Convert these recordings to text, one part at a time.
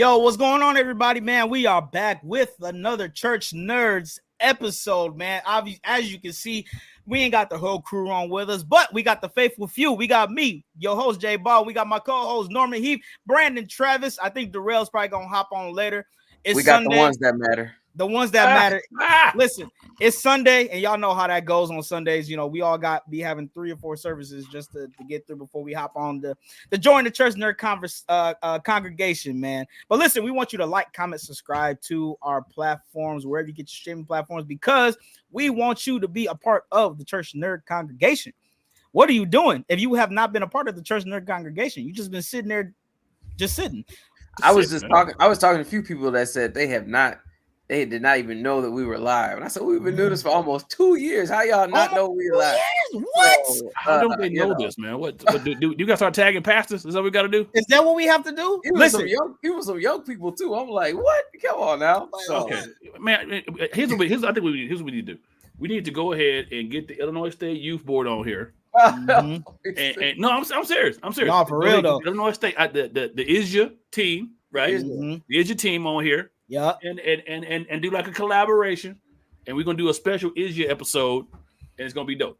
Yo, what's going on, everybody, man? We are back with another Church Nerds episode, man. Obviously, as you can see, we ain't got the whole crew on with us, but we got the faithful few. We got me, your host, Jay Ball. We got my co-host, Norman Heath, Brandon Travis. I think Darrell's probably going to hop on later. We got Sunday. The ones that matter. The ones that matter. Listen, it's Sunday, and y'all know how that goes on Sundays. You know, we all be having 3 or 4 services just to get through before we hop on to join the Church Nerd congregation, man. But listen, we want you to like, comment, subscribe to our platforms, wherever you get your streaming platforms, because we want you to be a part of the Church Nerd congregation. What are you doing if you have not been a part of the Church Nerd congregation? You just been sitting there, just sitting. I was talking to a few people that said they did not even know that we were live. And I said, we've been doing this for almost 2 years. How y'all not know we're live? What? So, how don't they know this, man? What do you got to start tagging pastors? Is that what we got to do? Is that what we have to do? Listen, some young people too. I'm like, what? Come on now. So, okay, man. Here's what we need to do. We need to go ahead and get the Illinois State Youth Board on here. Mm-hmm. and no, I'm serious. I'm serious. No, for real though. Illinois State, the ISJA team, right? Mm-hmm. The ISJA team on here. Yeah, and do like a collaboration, and we're gonna do a special ISJA episode, and it's gonna be dope.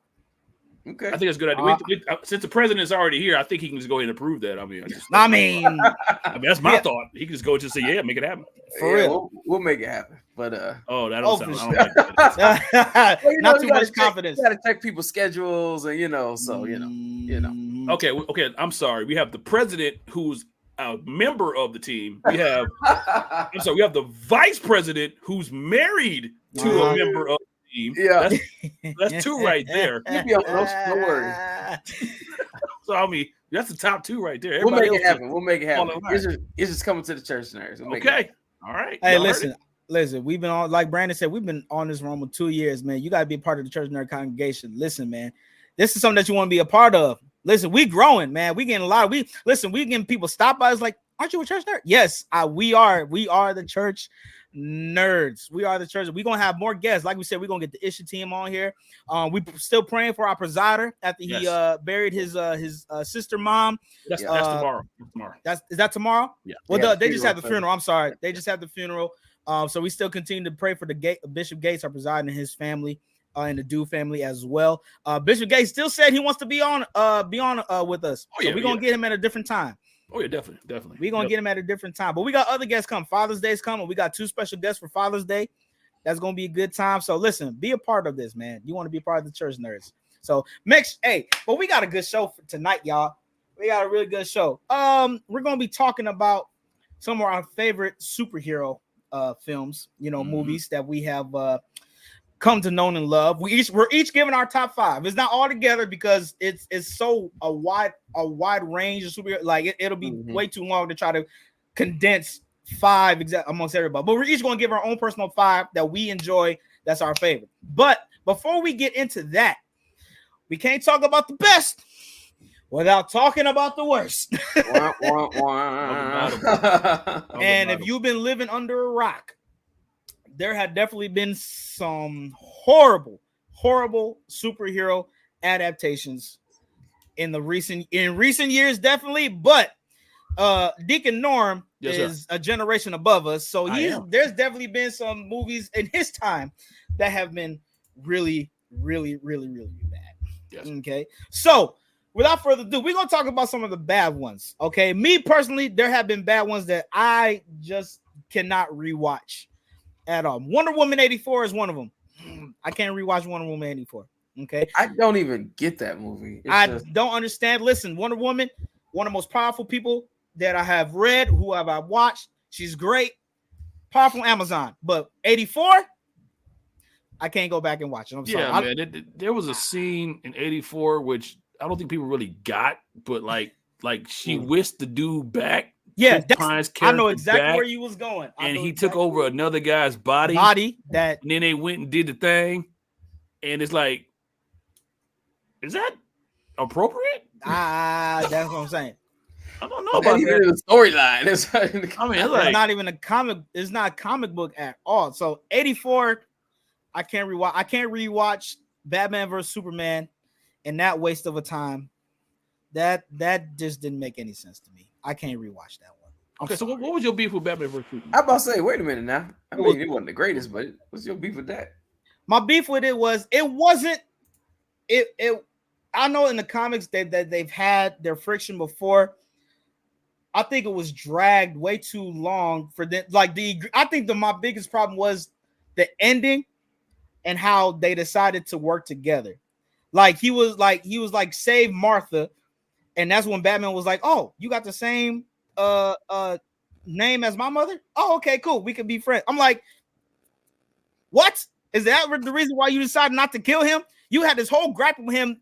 Okay, I think it's a good idea. Since the president's already here, I think he can just go ahead and approve that. I mean, that's my thought. He can just go and say, "Yeah, make it happen." For real, we'll make it happen. But that don't sound. Sure. Not too much confidence. You got to check people's schedules, and so you know. Okay. I'm sorry. We have the president who's a member of the team. We have we have the vice president who's married to a member of the team. Yeah, that's 2 right there. No worries. So I mean, that's the top 2 right there. We'll make it happen. It's just coming to the Church Nerds. Okay, all right. Hey, listen. We've been on, like Brandon said, we've been on this room for 2 years, man. You got to be a part of the Church Nerd congregation. Listen, man, this is something that you want to be a part of. Listen, we growing, man. We getting a lot. We getting people stop by. It's like, aren't you a church nerd? Yes, we are. We are the Church Nerds. We are the church. We're gonna have more guests. Like we said, we're gonna get the issue team on here. We still praying for our presider after he buried his sister mom. That's tomorrow. Is that tomorrow? Yeah. Well, they just have the funeral. I'm sorry, they just have the funeral. So we still continue to pray for the Bishop Gates, our presider, and his family. And the Dew family as well. Bishop Gates still said he wants to be on with us. So we're gonna get him at a different time. Oh yeah, definitely. We're gonna get him at a different time. But we got other guests coming. Father's Day's coming. We got 2 special guests for Father's Day. That's gonna be a good time. So listen, be a part of this, man. You want to be a part of the Church Nerds. So but we got a good show for tonight, y'all. We got a really good show. We're gonna be talking about some of our favorite superhero films, movies that we have come to know and love. We're each giving our top 5. It's not all together because it's so a wide range of superhero. Like it'll be way too long to try to condense 5 amongst everybody. But we're each going to give our own personal 5 that we enjoy. That's our favorite. But before we get into that, we can't talk about the best without talking about the worst. And if you've been living under a rock, there had definitely been some horrible superhero adaptations in recent years, definitely. But Deacon Norm is a generation above us, so there's definitely been some movies in his time that have been really, really, really, really bad. Yes. Okay, so without further ado, we're gonna talk about some of the bad ones. Okay, me personally, there have been bad ones that I just cannot rewatch at all. Wonder Woman 84 is one of them. I can't rewatch Wonder Woman 84. Okay, I don't even get that movie. Don't understand. Listen, Wonder Woman, one of the most powerful people that I have read, who have I watched. She's great, powerful Amazon. But 84, I can't go back and watch it. I'm sorry. Yeah, man. There was a scene in 84 which I don't think people really got, but like she whisked the dude back. Yeah, I know exactly where you was going. And he took over another guy's body. And then they went and did the thing. And it's like, is that appropriate? That's what I'm saying. I don't know about that. The storyline. It's not even a comic. It's not a comic book at all. So 84, I can't rewatch Batman vs Superman, and that waste of a time. That just didn't make any sense to me. I can't rewatch that one. Okay, so what was your beef with Batman vs Superman? I'm about to say, wait a minute now. I mean, it wasn't the greatest, but what's your beef with that? My beef with it was it wasn't it. I know in the comics that they've had their friction before. I think it was dragged way too long for them. Like I think my biggest problem was the ending and how they decided to work together. Like he was like save Martha, and that's when Batman was like, "Oh, you got the same name as my mother? Oh, okay, cool. We can be friends." I'm like, "What? Is that the reason why you decided not to kill him? You had this whole gripe with him,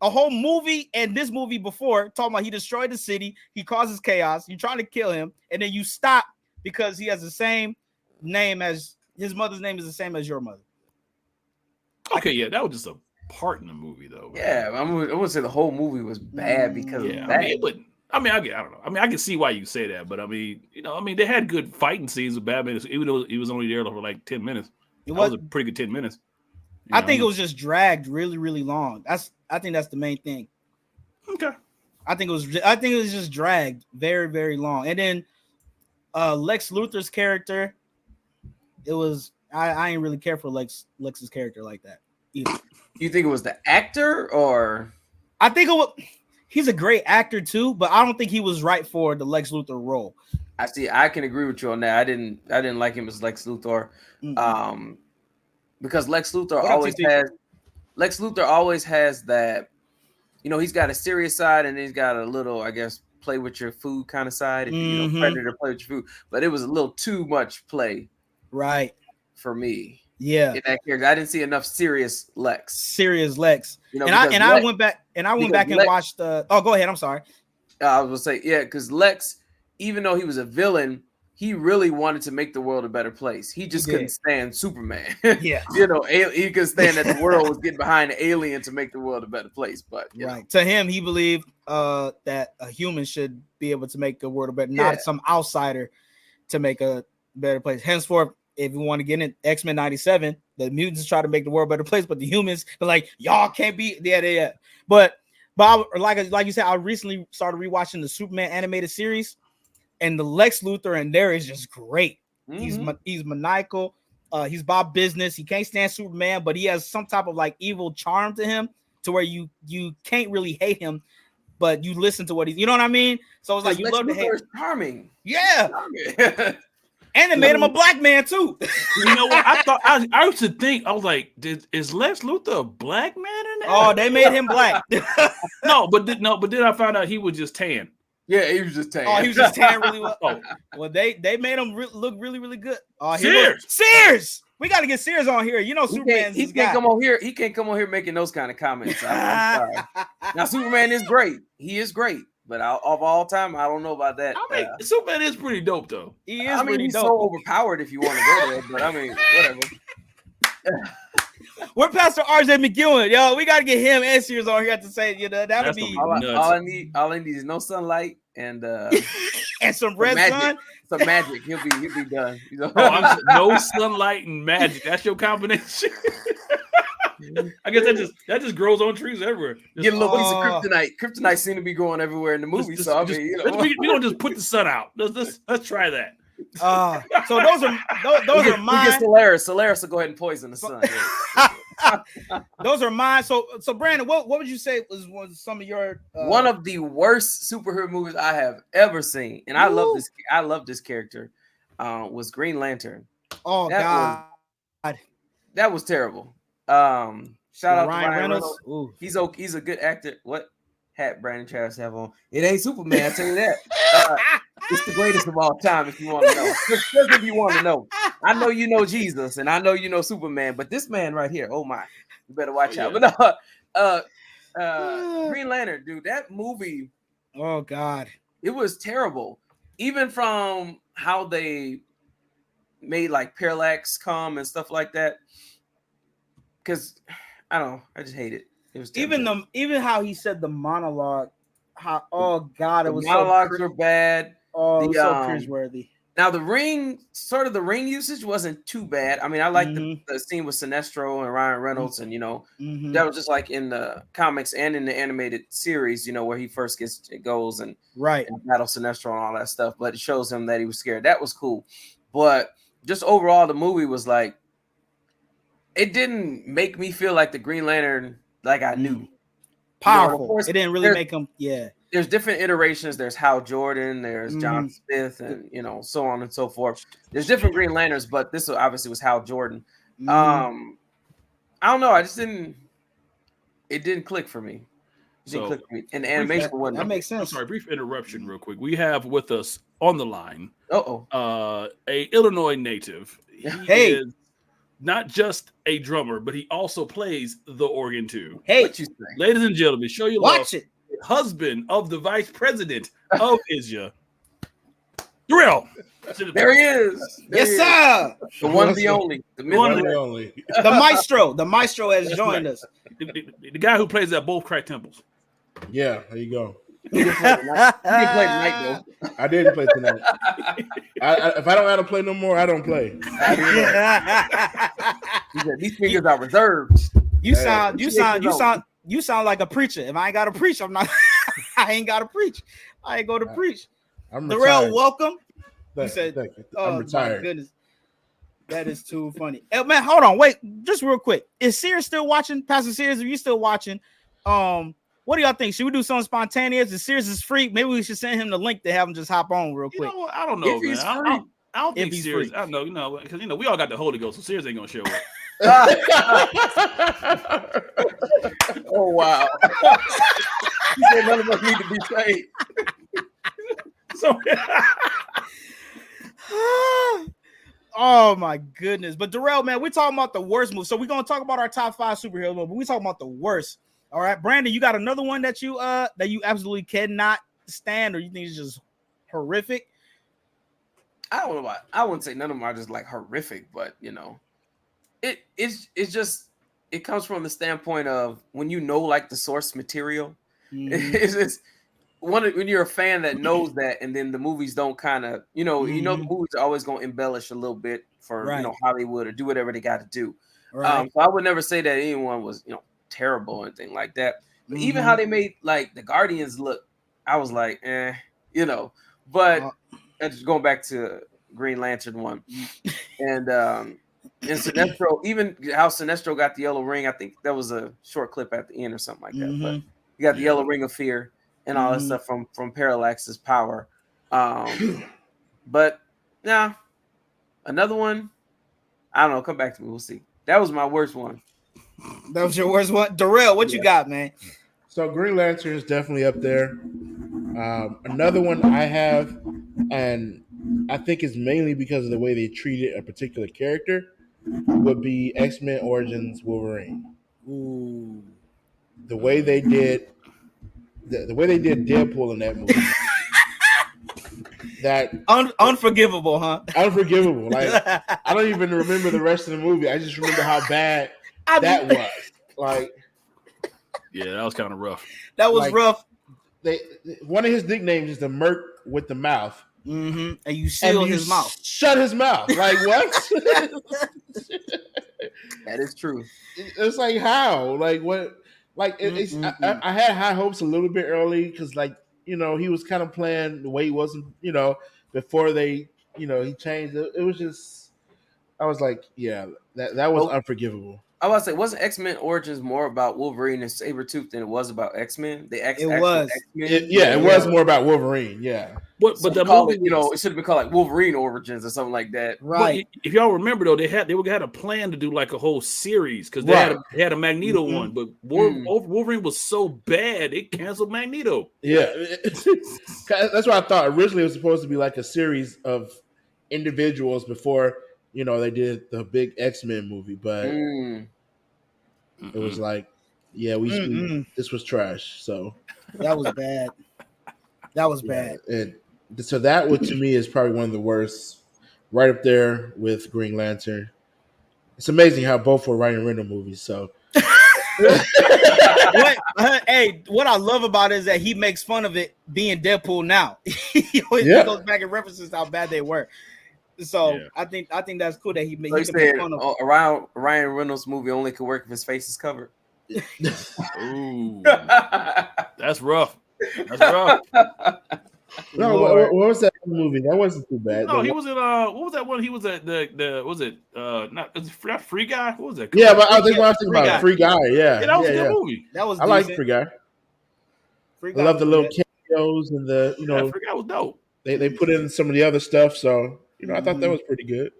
a whole movie and this movie before, talking about he destroyed the city, he causes chaos, you're trying to kill him, and then you stop because he has the same name as his mother's name is the same as your mother." Okay, yeah, that was just a part in the movie, though. Yeah, I wouldn't say the whole movie was bad because of that. I don't know. I mean, I can see why you say that, but I mean, they had good fighting scenes with Batman, even though he was only there for like 10 minutes. It was a pretty good 10 minutes. I think it was just dragged really, really long. I think that's the main thing. Okay. I think it was just dragged very, very long. And then Lex Luthor's character, it was I ain't really care for Lex's character like that either. You think it was the actor or? I think he's a great actor too, but I don't think he was right for the Lex Luthor role. I can agree with you on that. I didn't like him as Lex Luthor. Mm-hmm. Because Lex Luthor always has that, he's got a serious side and he's got a little, I guess, play with your food kind of side. If you Predator, play with your food, but it was a little too much play, right, for me. Yeah, in that character, I didn't see enough serious Lex. I went back and watched the. Oh, go ahead. I'm sorry. I was gonna say, yeah, because Lex, even though he was a villain, he really wanted to make the world a better place. He just couldn't stand Superman. Yeah. He could stand that the world was getting behind an alien to make the world a better place. But to him, he believed that a human should be able to make the world better, not some outsider to make a better place. Henceforth, if you want to get in X-Men 97, the mutants try to make the world a better place, but the humans are like, y'all can't be. Yeah. But like you said, I recently started rewatching the Superman animated series. And the Lex Luthor in there is just great. Mm-hmm. He's maniacal. He's about business. He can't stand Superman, but he has some type of like evil charm to him to where you can't really hate him, but you listen to what he's. You know what I mean? So it's like you Lex love Luthor to hate. Is charming. Yeah. And it made him a black man too. You know what? I used to think, I was like, is Lex Luthor a black man in that? Oh, they made him black. But then I found out he was just tan. Yeah, he was just tan. Oh, he was just tan really well. Oh. Well, they made him look really, really good. Sears! We got to get Sears on here. Superman. He can't come on here. He can't come on here making those kind of comments. I'm sorry. Now, Superman is great. He is great. But of all time, I don't know about that. I mean, Superman is pretty dope, though. He is. He's so overpowered if you want to go there. But I mean, whatever. We're Pastor RJ McEwen, yo. We gotta get him and Sears on here to say, that would be all I need is no sunlight and and some red sun, some magic. He'll be done. No sunlight and magic. That's your combination. I guess that just grows on trees everywhere. Get a little piece of kryptonite. Kryptonite seem to be going everywhere in the movie. We don't just put the sun out. Let's try that. So those are mine. We get Solaris. Solaris will go ahead and poison the sun. Those are mine. So Brandon, what would you say was some of your one of the worst superhero movies I have ever seen, and I love this character. Was Green Lantern. Oh God, that was terrible. Shout out to Ryan Reynolds. He's a good actor. What hat Brandon Travis have on? It ain't Superman. I tell you that. It's the greatest of all time. If you want to know, just if you want to know, I know you know Jesus, and I know you know Superman, but this man right here, oh my, you better watch out. But Green Lantern, dude, that movie. Oh God, it was terrible. Even from how they made like Parallax come and stuff like that. Because I don't know, I just hate it. It was terrible. even how he said the monologue. How it was monologues were bad. Oh, it was so cringeworthy. Now the ring usage wasn't too bad. I mean, I like the scene with Sinestro and Ryan Reynolds, and that was just like in the comics and in the animated series, where he first goes and battle Sinestro and all that stuff. But it shows him that he was scared. That was cool. But just overall, the movie was like, it didn't make me feel like the Green Lantern like I knew. Powerful. Course, it didn't really make him. Yeah. There's different iterations. There's Hal Jordan. There's John Smith, and so on and so forth. There's different Green Lanterns, but this obviously was Hal Jordan. I don't know. I just didn't. It didn't click for me. Click for me. And the animation wasn't. That makes sense. I'm sorry. Brief interruption, real quick. We have with us on the line. A Illinois native. He is not just a drummer, but he also plays the organ too. Hey, what you think? Ladies and gentlemen, show your watch love. it. Husband of the vice president of ISIA, Darrell. There he is. Yes, sir. The one, the only. The one, the only. The maestro. The maestro has joined us. The guy who plays at both crack temples. Yeah, there you go. He didn't play tonight, though. I didn't play tonight. If I don't have to play no more, I don't play. He said, these fingers are reserved. You sound like a preacher. If I ain't got to preach, I'm not. I ain't got to preach. I ain't go to preach. I'm Darrell, welcome. Thank you. I'm retired. My goodness, that is too funny. Hey, man, hold on, wait, just real quick. Is Sears still watching? Pastor Sears, are you still watching? What do y'all think? Should we do something spontaneous? If Sears is free, maybe we should send him the link to have him just hop on real quick. I don't know, man. I don't think Sears. Free. I don't know, because we all got the Holy Ghost, so Sears ain't gonna show up. Oh wow! He said none of us need to be saved. So, oh my goodness! But Darrell, man, we're talking about the worst movie. So we're gonna talk about our top 5 superhero movies. But we're talking about the worst. All right, Brandon, you got another one that you absolutely cannot stand, or you think it's just horrific? I don't know why. I wouldn't say none of them are just like horrific, but it's just, it comes from the standpoint of when like the source material. It's just when you're a fan that knows that, and then the movies don't kind of the movies are always going to embellish a little bit for Hollywood or do whatever they got to do. Right. So I would never say that anyone was terrible or anything like that. But even how they made like the Guardians look, I was like, But just going back to Green Lantern one, and Sinestro, even how Sinestro got the yellow ring, I think that was a short clip at the end or something like that. But he got the yellow ring of fear and all that stuff from Parallax's power. But yeah, another one, I don't know. Come back to me. We'll see. That was my worst one. That was your worst one, Darrell. What you got, man? So Green Lantern is definitely up there. Another one I have, and I think it's mainly because of the way they treated a particular character, would be X-Men Origins Wolverine. Ooh. The way they did Deadpool in that movie. That unforgivable, huh? Unforgivable. Like, I don't even remember the rest of the movie. I just remember how bad that was. Like, yeah, that was kind of rough. That was rough. One of his nicknames is the Merc with the mouth. Mm-hmm. And you seal his mouth. Shut his mouth. Like, what? That is true. It's like, how? Like, what? Like, I had high hopes a little bit early because, like, he was kind of playing the way he wasn't, before they, he changed. It was just, I was like, yeah, that was unforgivable. I was about to say, wasn't X-Men Origins more about Wolverine and Sabretooth than it was about X-Men? It was. X-Men? It was more about Wolverine, yeah. But the movie, it should have been called like Wolverine Origins or something like that. Right. But if y'all remember though, they had a plan to do like a whole series because they had a Magneto one, but Wolverine was so bad they canceled Magneto. Yeah, that's what I thought. Originally, it was supposed to be like a series of individuals before they did the big X-Men movie, but it was like, yeah, this was trash. So that was bad. That was bad. So that to me is probably one of the worst, right up there with Green Lantern. It's amazing how both were Ryan Reynolds movies. So What I love about it is that he makes fun of it being Deadpool now. He goes back and references how bad they were. So I think that's cool that he So can he make said fun of around Ryan Reynolds movie only could work if his face is covered. Ooh, that's rough. That's rough. No, what was that movie? That wasn't too bad. No, he was in what was that one? He was at the was it not Free Guy? What was that called? Yeah, but I think I was thinking about Free Guy. Yeah, that was a good movie. That was I like Free Guy. Free I love the little cameos and the Free Guy was dope. They put in some of the other stuff, so I thought that was pretty good.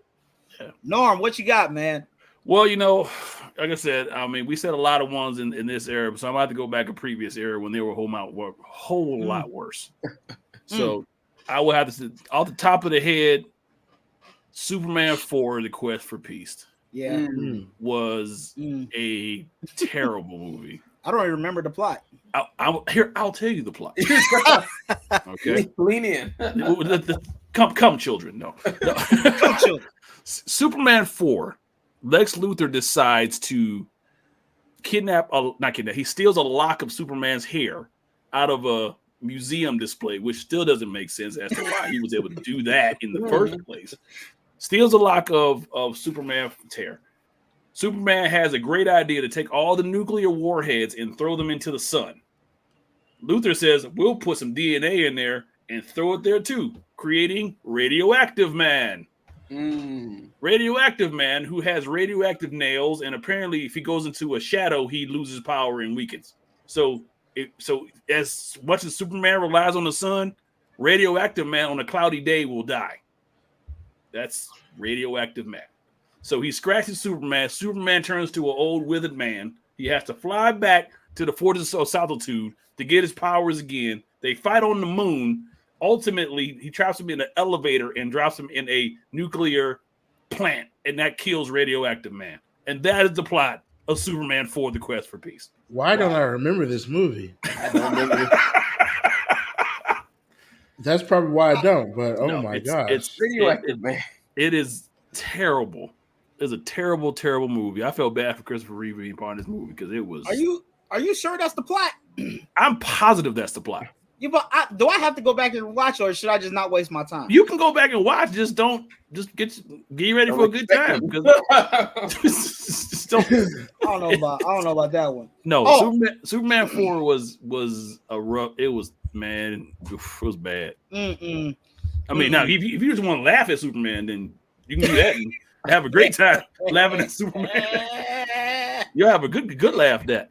Yeah. Norm, what you got, man? Well, like I said, I mean, we said a lot of ones in this era, so I'm about to go back to previous era when they were a whole lot worse. So I will have to say, off the top of the head, Superman 4: The Quest for Peace. Yeah, was a terrible movie. I don't even remember the plot. I'll tell you the plot. Okay, lean in. Come, children. No. Come, children. Superman 4. Lex Luthor decides to he steals a lock of Superman's hair out of a museum display, which still doesn't make sense as to why he was able to do that in the first place. Steals a lock of Superman's hair. Superman has a great idea to take all the nuclear warheads and throw them into the sun. Luthor says, we'll put some DNA in there and throw it there too, creating Radioactive Man. Radioactive Man, who has radioactive nails, and apparently if he goes into a shadow, he loses power and weakens. So as much as Superman relies on the sun, Radioactive Man on a cloudy day will die. That's Radioactive Man. So he scratches Superman. Superman turns to an old withered man. He has to fly back to the Fortress of Solitude to get his powers again. They fight on the moon. Ultimately, he traps him in an elevator and drops him in a nuclear plant, and that kills Radioactive Man. And that is the plot of Superman 4: The Quest for Peace. Why don't I remember this movie? I don't remember it. That's probably why I don't, but my gosh. It's Radioactive Man. It is terrible. It's a terrible, terrible movie. I felt bad for Christopher Reeve being part of this movie because it was. Are you sure that's the plot? I'm positive that's the plot. Yeah, but do I have to go back and watch, or should I just not waste my time? You can go back and watch. Just get ready for a good time. I don't know about that one. No, Superman 4 was a rough. It was it was bad. I mean, now if you just want to laugh at Superman, then you can do that and have a great time laughing at Superman. You'll have a good laugh at that.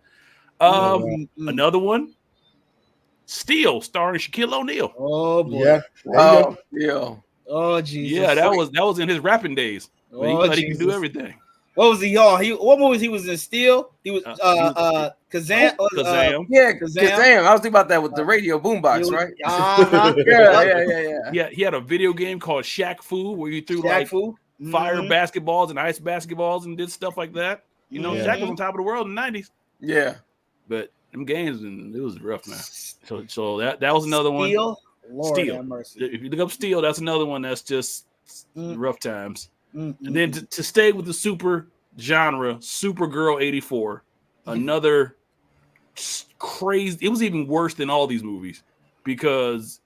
Another one. Steel, starring Shaquille O'Neal. Oh boy. Yeah. Yeah. Oh Jesus. Yeah, that was in his rapping days. He can do everything. What was he, y'all? What movies he was in? Steel. He was Kazam. Kazam. Kazam. I was thinking about that with the radio boombox, right? Yeah. He had a video game called Shaq Fu where you threw fire basketballs and ice basketballs and did stuff like that. Shaq was on top of the world in the 90s. Yeah. But them games, and it was rough, man. So that was another one. Steel. If you look up Steel, that's another one that's just rough times. And then to stay with the super genre, Supergirl 84, another crazy. It was even worse than all these movies because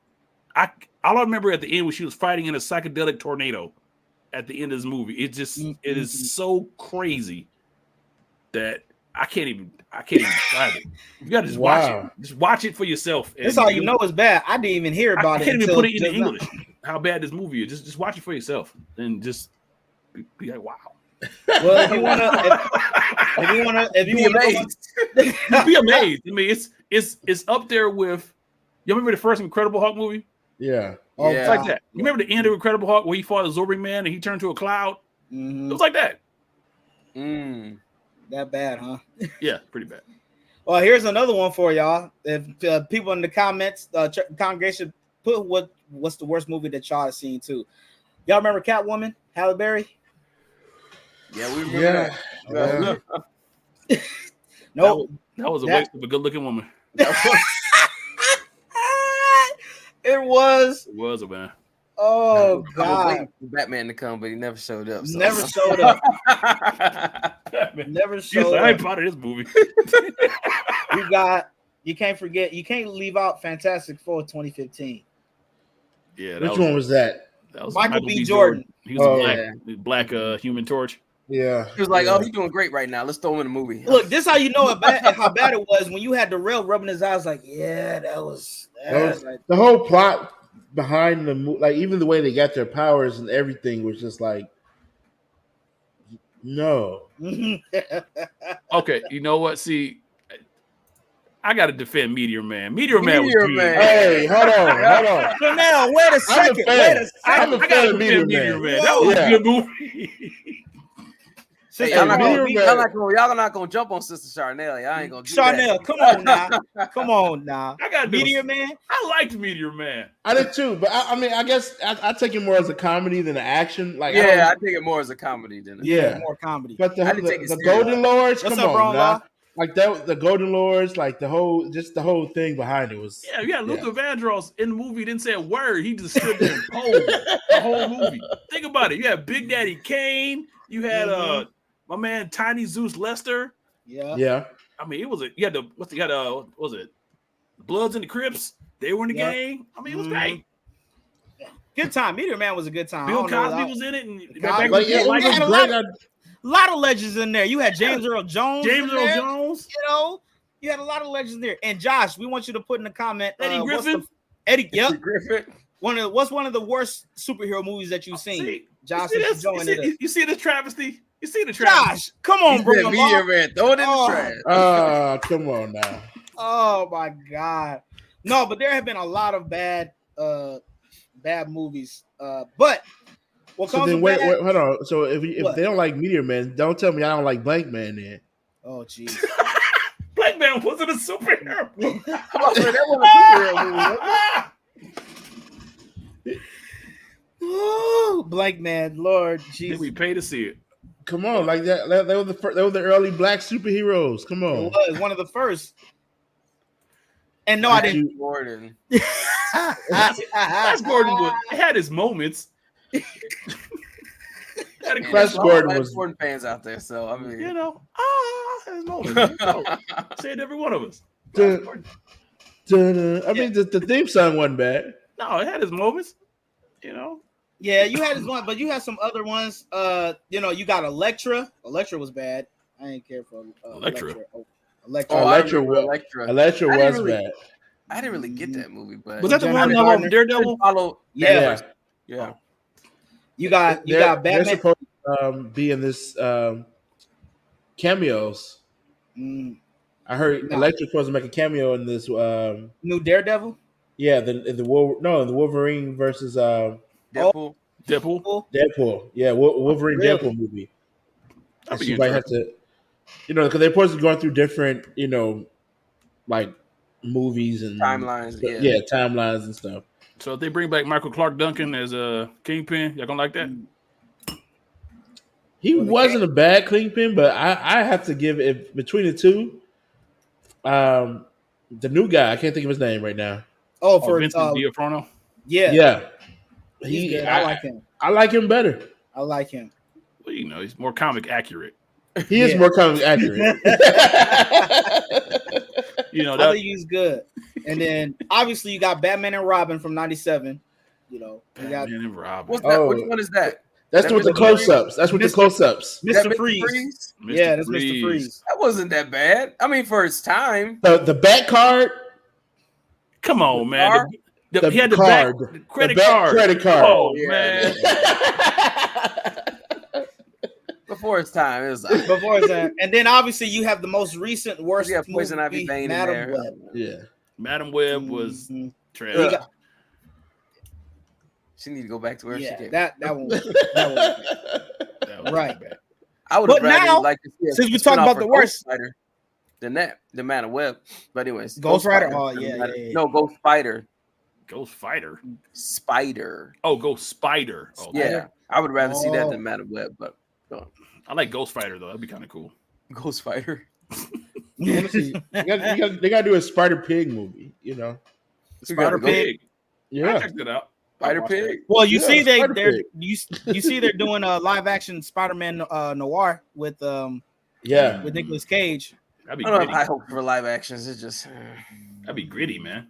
all I remember at the end was she was fighting in a psychedelic tornado at the end of this movie. It is so crazy that I can't even describe it. You gotta just watch it. Just watch it for yourself. That's all you know is bad. I didn't even hear about it. I can't even put it into English. How bad this movie is. Just watch it for yourself and just be like, wow. Well, if you wanna be amazed. Be amazed. I mean, it's up there with. You remember the first Incredible Hulk movie? Yeah. It's like that. You remember the end of Incredible Hulk where he fought a Zorby man and he turned to a cloud? It was like that. That bad, huh? Yeah, pretty bad. Well, here's another one for y'all. If people in the comments, congregation, put what's the worst movie that y'all have seen too. Y'all remember Catwoman, Halle Berry? Yeah, we remember that. Nope. That was a waste of a good-looking woman. It was a man. Oh I was God, waiting for Batman to come, but he never showed up. So. never showed up. Batman. Never He's showed like, I ain't up. part of this movie. You can't forget. You can't leave out Fantastic Four 2015. Yeah, Which one was that? That was Michael B. Jordan. He was Oh, a black Human Torch. Yeah. He was like, yeah. "Oh, he's doing great right now. Let's throw him in a movie." Look, this how you know how bad it was when you had the rail rubbing his eyes. Like, yeah, that was like, the whole plot behind the movie, like even the way they got their powers and everything was just like, no. Okay, you know what? See, I got to defend Meteor Man. Meteor Man was Meteor good. Man. Hey, hold on. So now, wait a second. I'm a I got fan to of defend Meteor Man. That was Yeah. a good movie. Hey, Sister, y'all not gonna jump on Sister Charnel. Y'all ain't gonna do Charnel, that. come on now. I got Meteor Man. I liked Meteor Man. I did too, but I mean, I guess I take it more as a comedy than an action. Like, Yeah, I take it more as a comedy than Yeah. More comedy. But I didn't take it the serious. Golden Lords, What's come up, on, Ron now. Law? Like that, the Golden Lords, like the whole thing behind it was. Yeah, Luther Vandross in the movie didn't say a word. He just stood there and posed the whole movie. Think about it. You had Big Daddy Kane. You had my man Tiny Zeus Lester. Yeah. I mean, it was what was it? Bloods and the Crips. They were in the game. I mean, it was great. Good time. Meteor Man was a good time. Bill Cosby was in it, and a lot of legends in there. You had James Earl Jones. You know, you had a lot of legends there. And Josh, we want you to put in the comment Eddie Griffin. Griffin. What's one of the worst superhero movies that you've seen? Josh, you see this travesty? You see the travesty? Josh, come on, bro. Meteor Man, throw it in the trash. Come on now. Oh my God. No, but there have been a lot of bad movies. But what comes wait, hold on. So if they don't like Meteor Man, don't tell me I don't like Blank Man then. Oh jeez. Blank Man wasn't a superhero. That was a superhero movie. Ooh, Blank Man, Lord Jesus. Did we pay to see it? Come on, like that. They were the early black superheroes. Come on. It was one of the first. And no, I didn't. Gordon. Flash Gordon had his moments. Flash Gordon was Gordon fans out there, so I mean, his moments. Said every one of us. I mean, the theme song wasn't bad. No, it had his moments. Yeah, you had this one, but you had some other ones. You got Elektra. Elektra was bad. I ain't care for Elektra. Elektra. Elektra was bad. I didn't really get that movie, but was that the one of Daredevil? Yeah. You got Batman. They're supposed to be in this cameos. I heard Elektra's supposed to make a cameo in this new Daredevil. Yeah, the Wolverine versus Deadpool. Yeah, Wolverine Deadpool movie. And she might have to, because they're supposed to be going through different, like movies and timelines. Timelines and stuff. So if they bring back Michael Clark Duncan as a Kingpin, y'all gonna like that? He wasn't a bad Kingpin, but I have to give it between the two. The new guy, I can't think of his name right now. Vincent D'Onofrio. Yeah. He's good. I like him. I like him better. I like him. Well, he's more comic accurate. He is more comic accurate. I think he's good. And then obviously you got Batman and Robin from '97. Batman and Robin. What's that? Which one is that? That's with the close-ups. That's with the close-ups. Mr. Freeze. Yeah, that's Mr. Freeze. That wasn't that bad. I mean, for its time. The back card. Come on, man. He had the credit card. Credit card. Oh, man. Before its time. It was before its time. And then obviously you have the most recent worst movie, Poison Ivy Bane Madam Web. Yeah. Madam Web was trash. She need to go back to where she came. That one was right. Bad. I would have rather like to see since we talk about the worst Spider than that, the Madam Web. But anyways, Ghost Rider. Oh yeah. No, Ghost Spider. Ghost Fighter. Spider. Oh, Ghost Spider. Oh, yeah, I would rather see that than Madam Web, but I like Ghost Fighter though. That'd be kind of cool. Ghost Fighter. They gotta do a Spider Pig movie. Spider Pig. Yeah, I checked it out. Spider Pig. Well, you Yeah, see they're Spider-Pig. you see they're doing a live action Spider-Man noir with Yeah. Nicolas Cage. That'd be I don't have gritty. high hope for live actions. It's just That'd be gritty, man.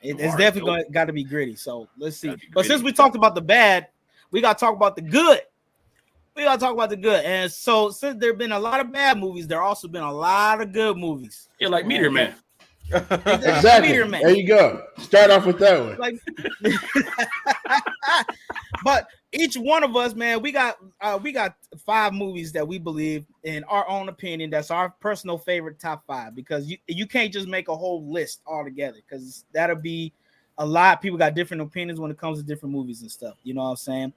It's Noir, definitely dope. got to be gritty. So let's see. Gotta be But since gritty. we talked about the bad, we got to talk about the good. We got to talk about the good. And so since there have been a lot of bad movies, there also been a lot of good movies. Yeah, like Meteor Man. Exactly. Meteor Man. There you go. Start off with that one. Like, but each one of us, man, we got 5 movies that we believe, in our own opinion, that's our personal favorite top 5, because you can't just make a whole list all together, because that'll be a lot. People got different opinions when it comes to different movies and stuff. You know what I'm saying?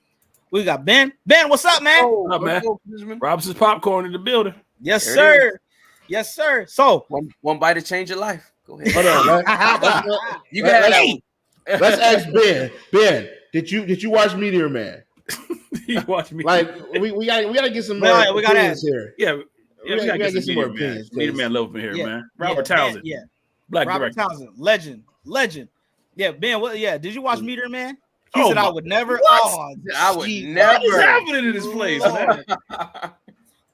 We got Ben. Ben, what's up, man? Oh, What up, man? Benjamin? Robinson's Popcorn in the building. Yes, There it sir. Yes, sir. So One bite to change your life. Go ahead. Hold on. You can have that Hey. one. Let's ask Ben. Ben, did you watch Meteor Man? You watch me. Like we gotta get some Well, more we gotta opinions here. yeah, we we gotta gotta get some more Meteor Man. opinions, Meteor please. Man love from here, Yeah. man. Robert Ben, Townsend. yeah. Black Robert director. Townsend, legend. Yeah, Ben. What? Yeah, did you watch Meteor Man? He Oh said I my- would never. What? Oh, I would gee. never. What is happening in this place, man?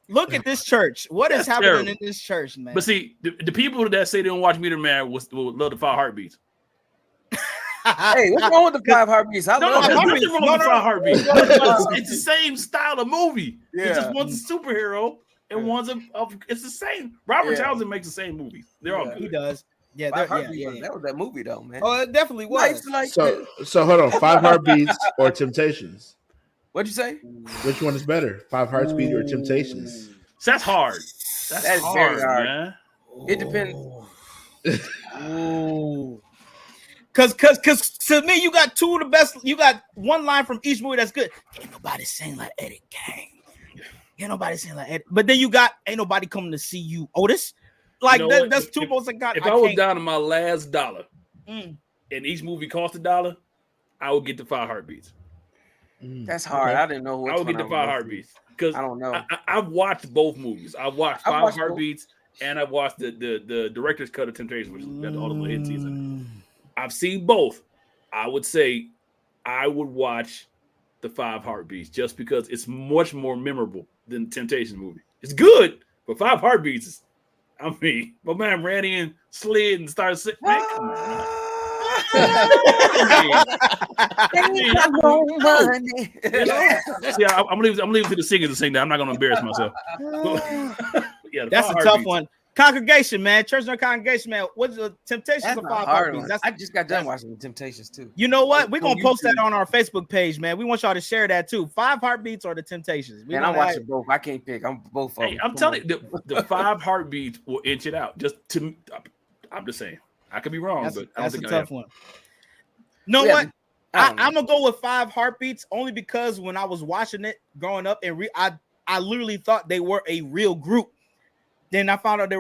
Look at this church. What is That's happening terrible. in this church, man? But see, the people that say they don't watch Meteor Man would love the 5 Heartbeats. Hey, what's wrong with the 5 heartbeats? I No, love there's that. nothing wrong with the 5 Heartbeats. It's the same style of movie. It's Yeah. just one's a superhero and one's it's the same. Robert Yeah. Townsend makes the same movies. They're all Yeah. He good. does. Yeah, 5 yeah, Heartbeats, yeah. that was that movie though, man. Oh, it definitely I was. used to like So hold on. 5 Heartbeats or Temptations? what'd you say? Which one is better? 5 Heartbeats or Temptations? So that's hard. That's That's very hard. man. It depends. Ooh. Cause to me, you got 2 of the best. You got one line from each movie that's good. Ain't nobody sing like Eddie Kane. Ain't nobody sing like Eddie. But then you got ain't nobody coming to see you, Otis. Like You know what? that's 2 most I got. If I was can't- down to my last dollar Mm. and each movie cost $1, I would get the 5 Heartbeats. That's hard. Okay. I didn't know what I would get the 5 Heartbeats because I don't know. I've watched both movies. I've watched I've 5 watched both. Heartbeats and I've watched the director's cut of Temptation, which is the ultimate hit season. I've seen both. I would say I would watch the 5 Heartbeats just because it's much more memorable than the Temptation movie. It's good, but 5 Heartbeats is, I mean, my man ran in, slid, and started sitting. Man, come on. Man. Yeah, I'm leaving to the singers to sing that. I'm not gonna embarrass myself. Yeah, the That's 5 a tough Heartbeats. one. Congregation, man. Church and congregation, man. What's the Temptations That's of a 5 hard Heartbeats? one. That's I just got done that's- watching the Temptations too. You know what? We're On gonna post that YouTube. on our Facebook page, man. We want y'all to share that too. 5 Heartbeats or the Temptations. We Man, I'm gonna watching both. I can't pick. I'm both of Hey, them. I'm Come telling on. you, the 5 Heartbeats will inch it out. Just to, I'm just saying. I could be wrong, That's, but I don't that's a think tough I am. one. Know Yeah, what? I don't know. I'm gonna go with 5 Heartbeats only because when I was watching it growing up and I literally thought they were a real group. Then I found out it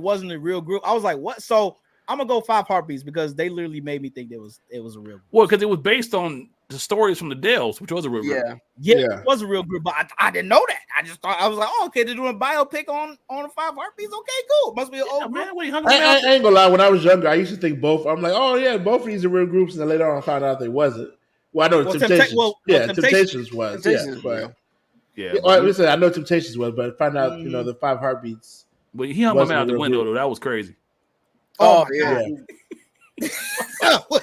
wasn't a real group. I was like, what? So I'm gonna go 5 Heartbeats because they literally made me think it was a real group. Well, because it was based on the stories from the Dells, which was a real group. Yeah. Yeah, Yeah. it was a real group, but I didn't know that. I just thought I was like, oh, okay, they're doing a biopic on the 5 Heartbeats. Okay, cool. Must be an Yeah, old group. man, what, he hung I around? ain't gonna lie. When I was younger, I used to think both. I'm like, oh yeah, both of these are real groups, and then later on, I found out they wasn't. Well, I know Well, Temptations. Temptations Temptations was. Temptations yeah, is but real. Yeah, well, listen, I know Temptations was, but I found out, Mhm. the 5 Heartbeats. but he hung my wasn't man a out the real window, group. though. That was crazy. Oh, my yeah. God.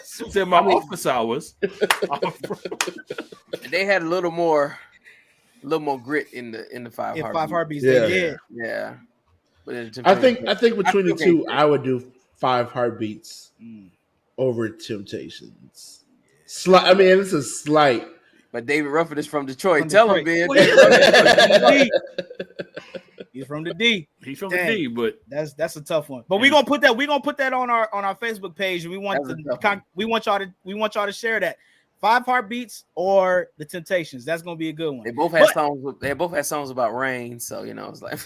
Said my office hours. They had a little more grit in the 5 Yeah, Heartbeats. 5 Heartbeats. Yeah. They did. Yeah. But in I think between the Okay. two, I would do 5 Heartbeats Mm. over Temptations. I mean, it's a slight. But David Ruffin is from Detroit. From Tell him, Detroit. man. David Ruffin. He's from the D. He's from Dang. the D, but That's a tough one. But we're gonna put that on our Facebook page, and we want That was a tough we want y'all to share that 5 Heartbeats or the Temptations. That's gonna be a good one. They both had songs. They both had songs about rain. So it's like.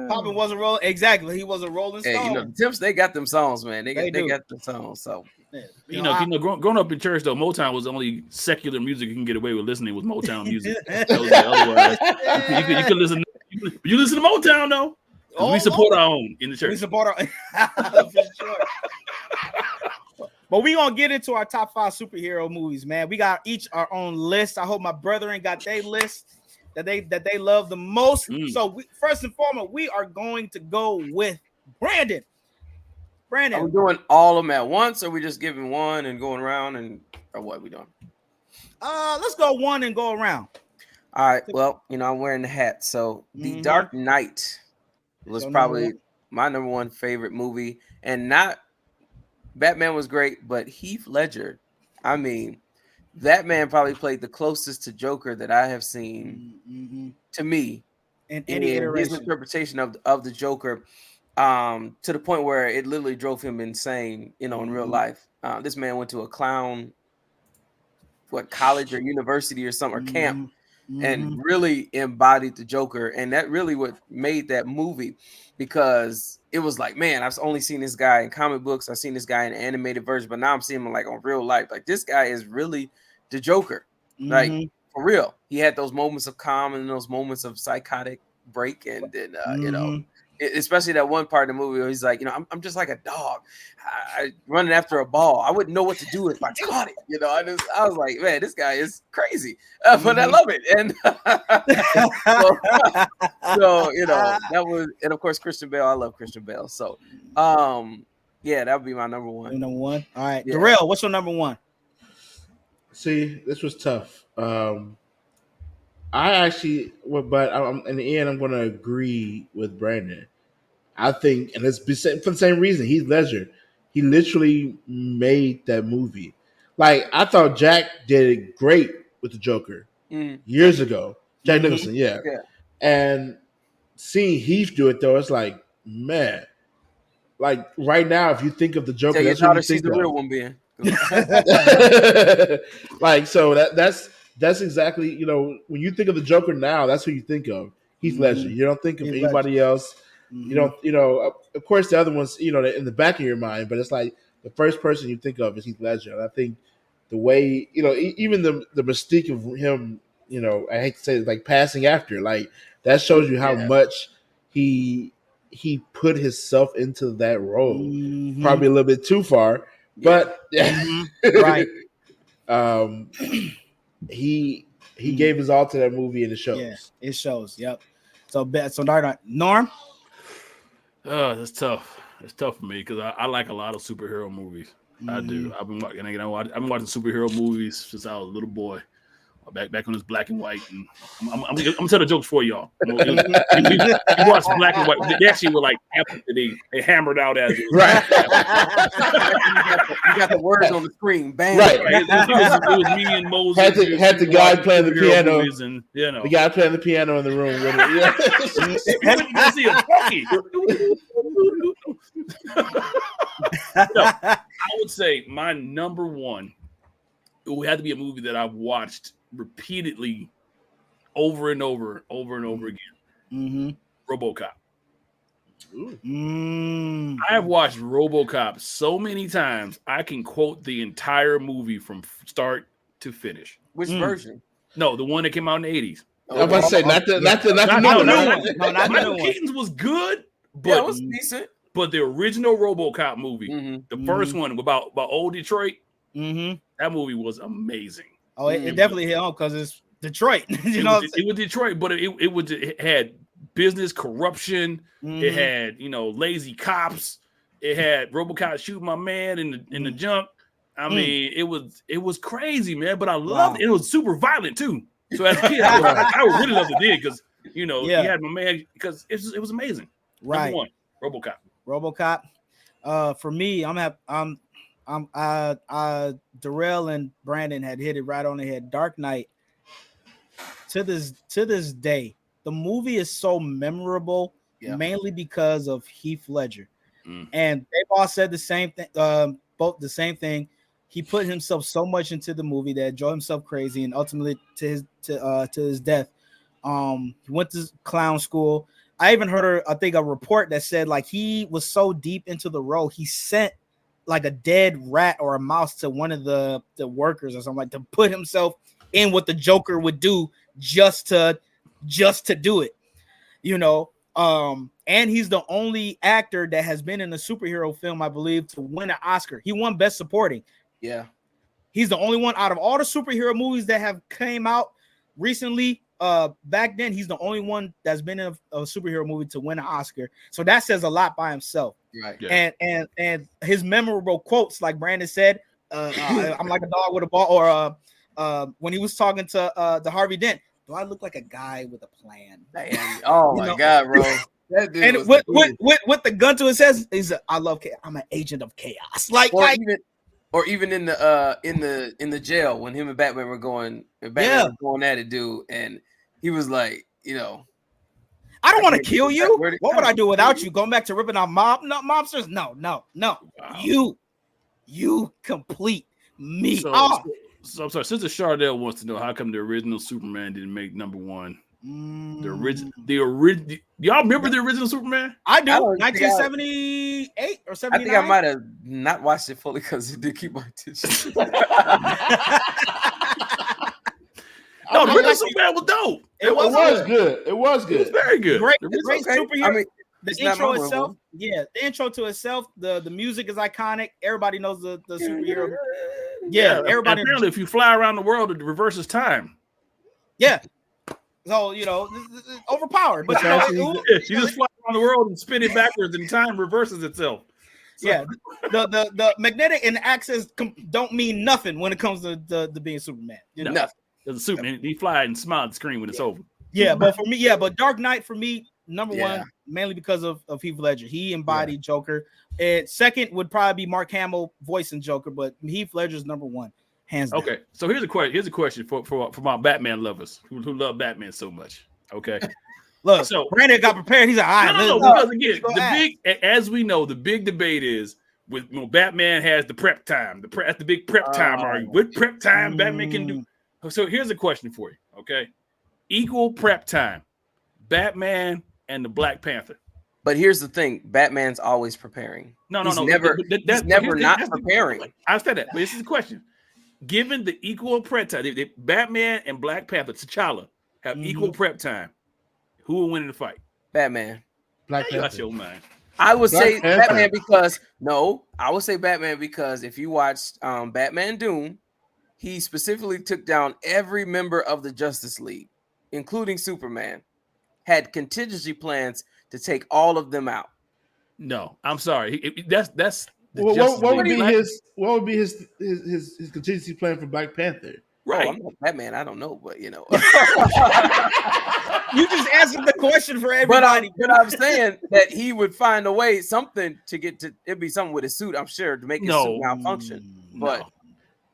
Poppin wasn't rolling. Exactly, he was a Rolling Hey, Stone. the Temps, they got them songs, man. They They do. got them songs. So growing up in church though, Motown was the only secular music you can get away with listening with Motown music. That was it. Otherwise, you could listen. You listen to Motown though. 'Cause Oh, we support our own in the We church. support our for sure. But we gonna get into our top 5 superhero movies, man. We got each our own list. I hope my brethren got their list that they love the most. So first and foremost, we are going to go with Brandon. Are we doing all of them at once, or are we just giving one and going around, or what are we doing? Let's go one and go around. All right. Well, I'm wearing the hat, so The Dark Knight was probably my number one favorite movie, and not Batman was great, but Heath Ledger. I mean, that man probably played the closest to Joker that I have seen to me in any iteration. His interpretation of the Joker. To the point where it literally drove him insane, in real life. This man went to a clown, college or university or something, or camp, and really embodied the Joker. And that really what made that movie, because it was like, man, I've only seen this guy in comic books. I've seen this guy in animated version, but now I'm seeing him like on real life. Like, this guy is really the Joker. Like, for real. He had those moments of calm and those moments of psychotic break. And then, especially that one part of the movie where he's like, I'm just like a dog. I running after a ball. I wouldn't know what to do if I caught it. I was like, man, this guy is crazy, but I love it. And so that was, and of course Christian Bale. I love Christian Bale. So, yeah, that would be my number one. Number one. All right, yeah. Darrell, what's your number one? See, this was tough. I actually, but in the end, I'm going to agree with Brandon. I think, and it's for the same reason, Heath Ledger. He literally made that movie. Like, I thought Jack did it great with the Joker years ago. Jack Nicholson, yeah. And seeing Heath do it, though, it's like, man. Like, right now, if you think of the Joker, tell your daughter she's the real one, being. Like, so that's exactly, when you think of the Joker now, that's who you think of. Heath Ledger. You don't think of anybody else. You don't, of course, the other ones, in the back of your mind, but it's like the first person you think of is Heath Ledger. And I think the way, even the mystique of him, I hate to say it, like passing after, like that shows you how much he put himself into that role. Probably a little bit too far, but right. He gave his all to that movie, and it shows. Yeah, it shows. Yep. So Norm. Oh, that's tough. It's tough for me because I like a lot of superhero movies. I do. I've been watching superhero movies since I was a little boy. Back when it was black and white, and I'm gonna tell the jokes for y'all. You watch black and white. They actually were like after they hammered out as it was. Right. You got the words on the screen. Bang. Right. It was me and Moses. Had the guy playing the piano. And, the guy playing the piano in the room with it. You see a funky. I would say my number one. It would have to be a movie that I've watched repeatedly over and over again. RoboCop. I have watched RoboCop so many times I can quote the entire movie from start to finish. Which version? No, the one that came out in the 80s. I was about to say not the new one. Michael Keaton's was good, but yeah, it was decent. But the original RoboCop movie, the first one about old Detroit, that movie was amazing. Oh, it definitely hit home because it's Detroit. It was Detroit, but it had business corruption. It had lazy cops. It had RoboCop shooting my man in the junk. I mean, it was crazy, man. But I loved it. It was super violent too. So as a kid, I would really love to do it because he had my man because it was amazing. Right. Number one, RoboCop. For me, Darrell and Brandon had hit it right on the head. Dark Knight. To this day, the movie is so memorable, mainly because of Heath Ledger, and they've all said the same thing. Both the same thing. He put himself so much into the movie that drove himself crazy, and ultimately to his death. He went to clown school. I even heard a report that said like he was so deep into the role he sent like a dead rat or a mouse to one of the workers or something like to put himself in what the Joker would do just to do it, And he's the only actor that has been in a superhero film, I believe, to win an Oscar. He won Best Supporting. Yeah. He's the only one out of all the superhero movies that have came out recently. Back then, he's the only one that's been in a superhero movie to win an Oscar. So that says a lot by himself. Right. Yeah. And his memorable quotes, like Brandon said, I'm like a dog with a ball, or when he was talking to Harvey Dent, do I look like a guy with a plan? Man, oh my God, bro. That dude And was with the gun to his head, he's I love chaos. I'm an agent of chaos. Or even in the jail when him and Batman were going, were going at it, dude, and he was like, I don't want to kill you. What would I do without you? you? Going back to ripping out mobsters? No. Wow. You complete me. So I'm sorry. Sister Chardell wants to know how come the original Superman didn't make number one. The original. Y'all remember the original Superman? I do. 1978 or 79. I think I might have not watched it fully because it did keep my attention. No, the original Superman was dope. It was good. It was good. It was very good. Great okay. superhero. I mean, the intro itself, the intro to itself, the music is iconic. Everybody knows the superhero. Yeah, everybody. Apparently, if you fly around the world, it reverses time. Yeah. So overpowered, but you just fly around the world and spin it backwards, and time reverses itself. So. Yeah, the magnetic and access don't mean nothing when it comes to being Superman. Nothing. There's a Superman. He fly and smile at the screen when it's over. Yeah, but for me, but Dark Knight for me, number one, mainly because of Heath Ledger. He embodied Joker. And second would probably be Mark Hamill voicing Joker, but Heath Ledger's number one. Hands down. Okay, so here's a question for my Batman lovers who love Batman so much. Okay, look, so Brandon got prepared. He's like, all right, because again, as we know, the big debate is with Batman has the prep time. That's the big prep time argument. With prep time, Batman can do. So here's a question for you. Okay, equal prep time, Batman and the Black Panther. But here's the thing: Batman's always preparing. No. Never not preparing. I said that, but this is the question. Given the equal prep time, Batman and Black Panther, T'Challa, have equal prep time. Who will win in the fight? Batman. Black Panther. Got your mind. I would say Batman because if you watched Batman Doom, he specifically took down every member of the Justice League, including Superman, had contingency plans to take all of them out. No, I'm sorry. That's what would be his contingency plan for Black Panther? Right. I'm not Batman. I don't know, but you just answered the question for everybody. But I'm saying that he would find a way, something to get to. It'd be something with his suit, I'm sure, to make his suit malfunction. But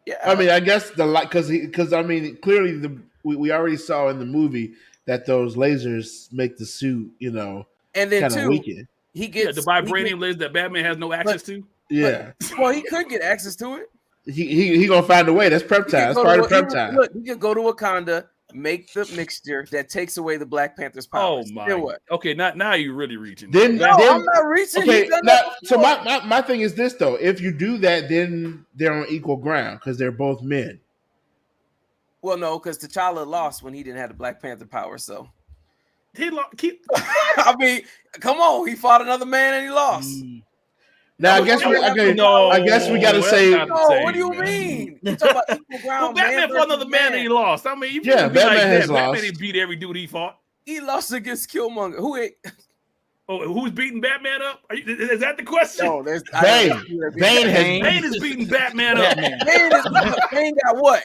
yeah, I mean, I guess because I mean, clearly we already saw in the movie that those lasers make the suit, and then too, weaken. He gets the vibranium lasers that Batman has no access to. Yeah. Well, he could get access to it. He gonna find a way. That's prep time. That's part of prep time. Look, he could go to Wakanda, make the mixture that takes away the Black Panther's powers. Oh my! Then what? Okay, now you're really reaching. I'm not reaching. Okay, so my thing is this though: if you do that, then they're on equal ground because they're both men. Well, no, because T'Challa lost when he didn't have the Black Panther power. So he lost. I mean, come on, he fought another man and he lost. Now I guess we got to say. No, what do you mean? You talking about equal ground? Well, Batman fought another man and he lost. I mean, Batman has lost. Batman didn't beat every dude he fought. He lost against Killmonger. Who's beating Batman up? Is that the question? No, there's Bane is beating Batman up. Bane got what?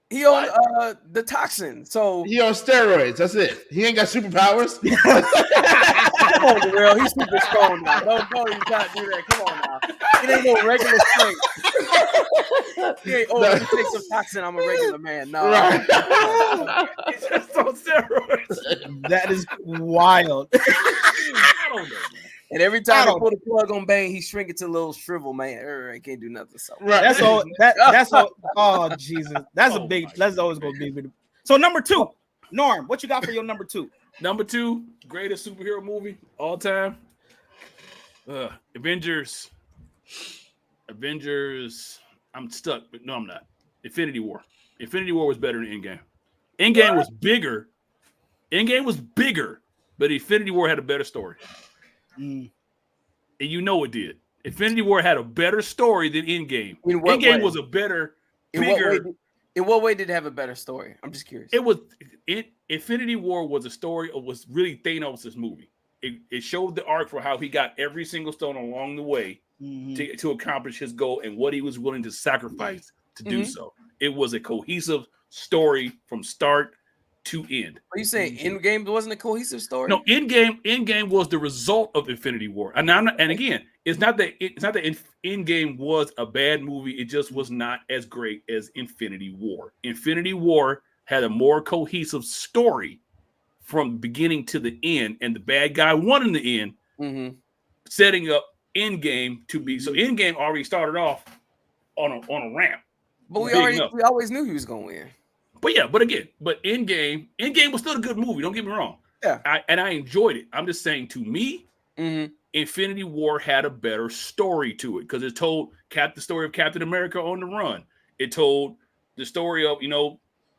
He on the toxin, so he on steroids. That's it. He ain't got superpowers. Come on, Darrell. He's super strong now. Don't you can't do that. Come on now. It ain't no regular strength. He ain't. Let me take some toxin. I'm a regular man. No, he's just on steroids. That is wild. I don't know, man. And every time I put a plug on Bane, he shrink it to a little shrivel man. He can't do nothing. So that's all. That's all. Oh Jesus, that's a big. That's always gonna be. So number 2, Norm, what you got for your number 2? Number 2, greatest superhero movie all time. Avengers. I'm stuck, but no, I'm not. Infinity War. Infinity War was better than Endgame. Endgame was bigger but Infinity War had a better story. Mm. And you know it did. Infinity War had a better story than Endgame. In what Endgame way? was a better, In bigger. what way did it have a better story? I'm just curious. Infinity War was a story of was really Thanos' movie. It showed the arc for how he got every single stone along the way to accomplish his goal and what he was willing to sacrifice to do so. It was a cohesive story from start to end. Are you saying Endgame wasn't a cohesive story? No, Endgame was the result of Infinity War. And again, it's not that Endgame was a bad movie. It just was not as great as Infinity War. Infinity War had a more cohesive story from beginning to the end, and the bad guy won in the end, setting up Endgame to be. So Endgame already started off on a ramp. But we always knew he was going to win. But Endgame was still a good movie. Don't get me wrong. Yeah, I enjoyed it. I'm just saying, to me, Infinity War had a better story to it because it told the story of Captain America on the run. It told the story of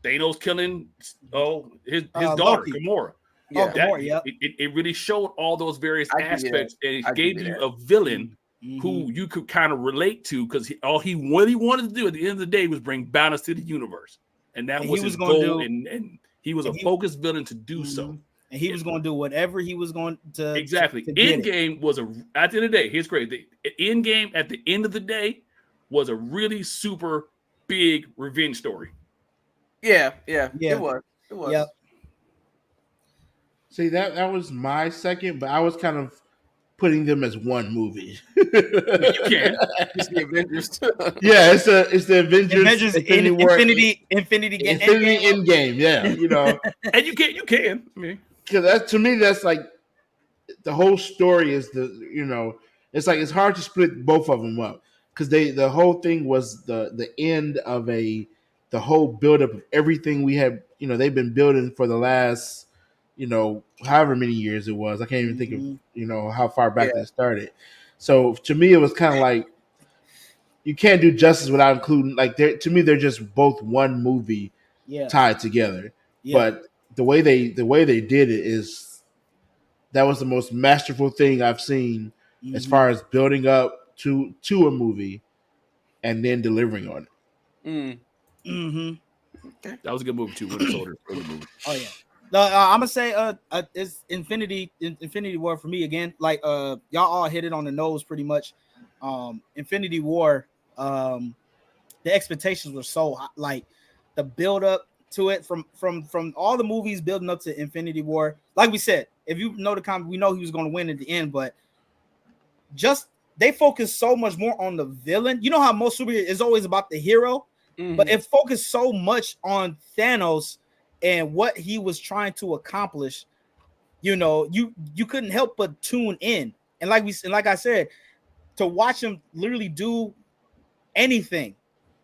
Thanos killing his daughter Gamora. Yeah, Gamora. It really showed all those various aspects, and it gave you a villain who you could kind of relate to because what he wanted to do at the end of the day was bring balance to the universe. And that was his goal, and he was a focused villain to do so. And he was going to do whatever he was going to. Exactly. Endgame was at the end of the day, here's great. The Endgame at the end of the day was a really super big revenge story. Yeah. It was. Yep. See, that was my second, but I was kind of putting them as one movie. You can. It's the Avengers. Yeah, it's the Avengers Infinity Endgame. Yeah, And you can. I mean, because to me, that's like the whole story is it's like it's hard to split both of them up because the whole thing was the end of the whole buildup of everything we had. They've been building for the last however many years it was. I can't even think of how far back that started. So to me, it was kind of like you can't do justice without including to me they're just both one movie tied together. Yeah. But the way they did it is that was the most masterful thing I've seen as far as building up to a movie and then delivering on it. Okay. That was a good movie too. Winter Soldier. Oh yeah. I'm gonna say it's Infinity War for me again. Like y'all all hit it on the nose pretty much. Infinity War, the expectations were so high, like the build up to it from all the movies building up to Infinity War. Like we said, if you know the comic, we know he was going to win at the end, but just they focus so much more on the villain. You know how most superheroes is always about the hero, but it focused so much on Thanos and what he was trying to accomplish. You couldn't help but tune in, and like I said, to watch him literally do anything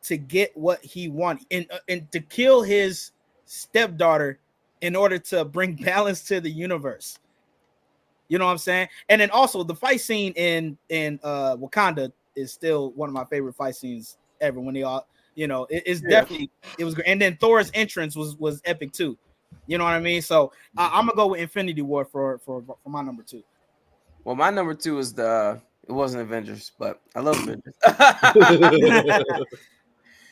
to get what he wanted and to kill his stepdaughter in order to bring balance to the universe. You know what I'm saying? And then also the fight scene in Wakanda is still one of my favorite fight scenes ever. When they all, it's definitely it was great. And then Thor's entrance was epic too. You know what I mean? So I'm gonna go with Infinity War for my number 2. Well, my number 2 is it wasn't Avengers, but I love Avengers.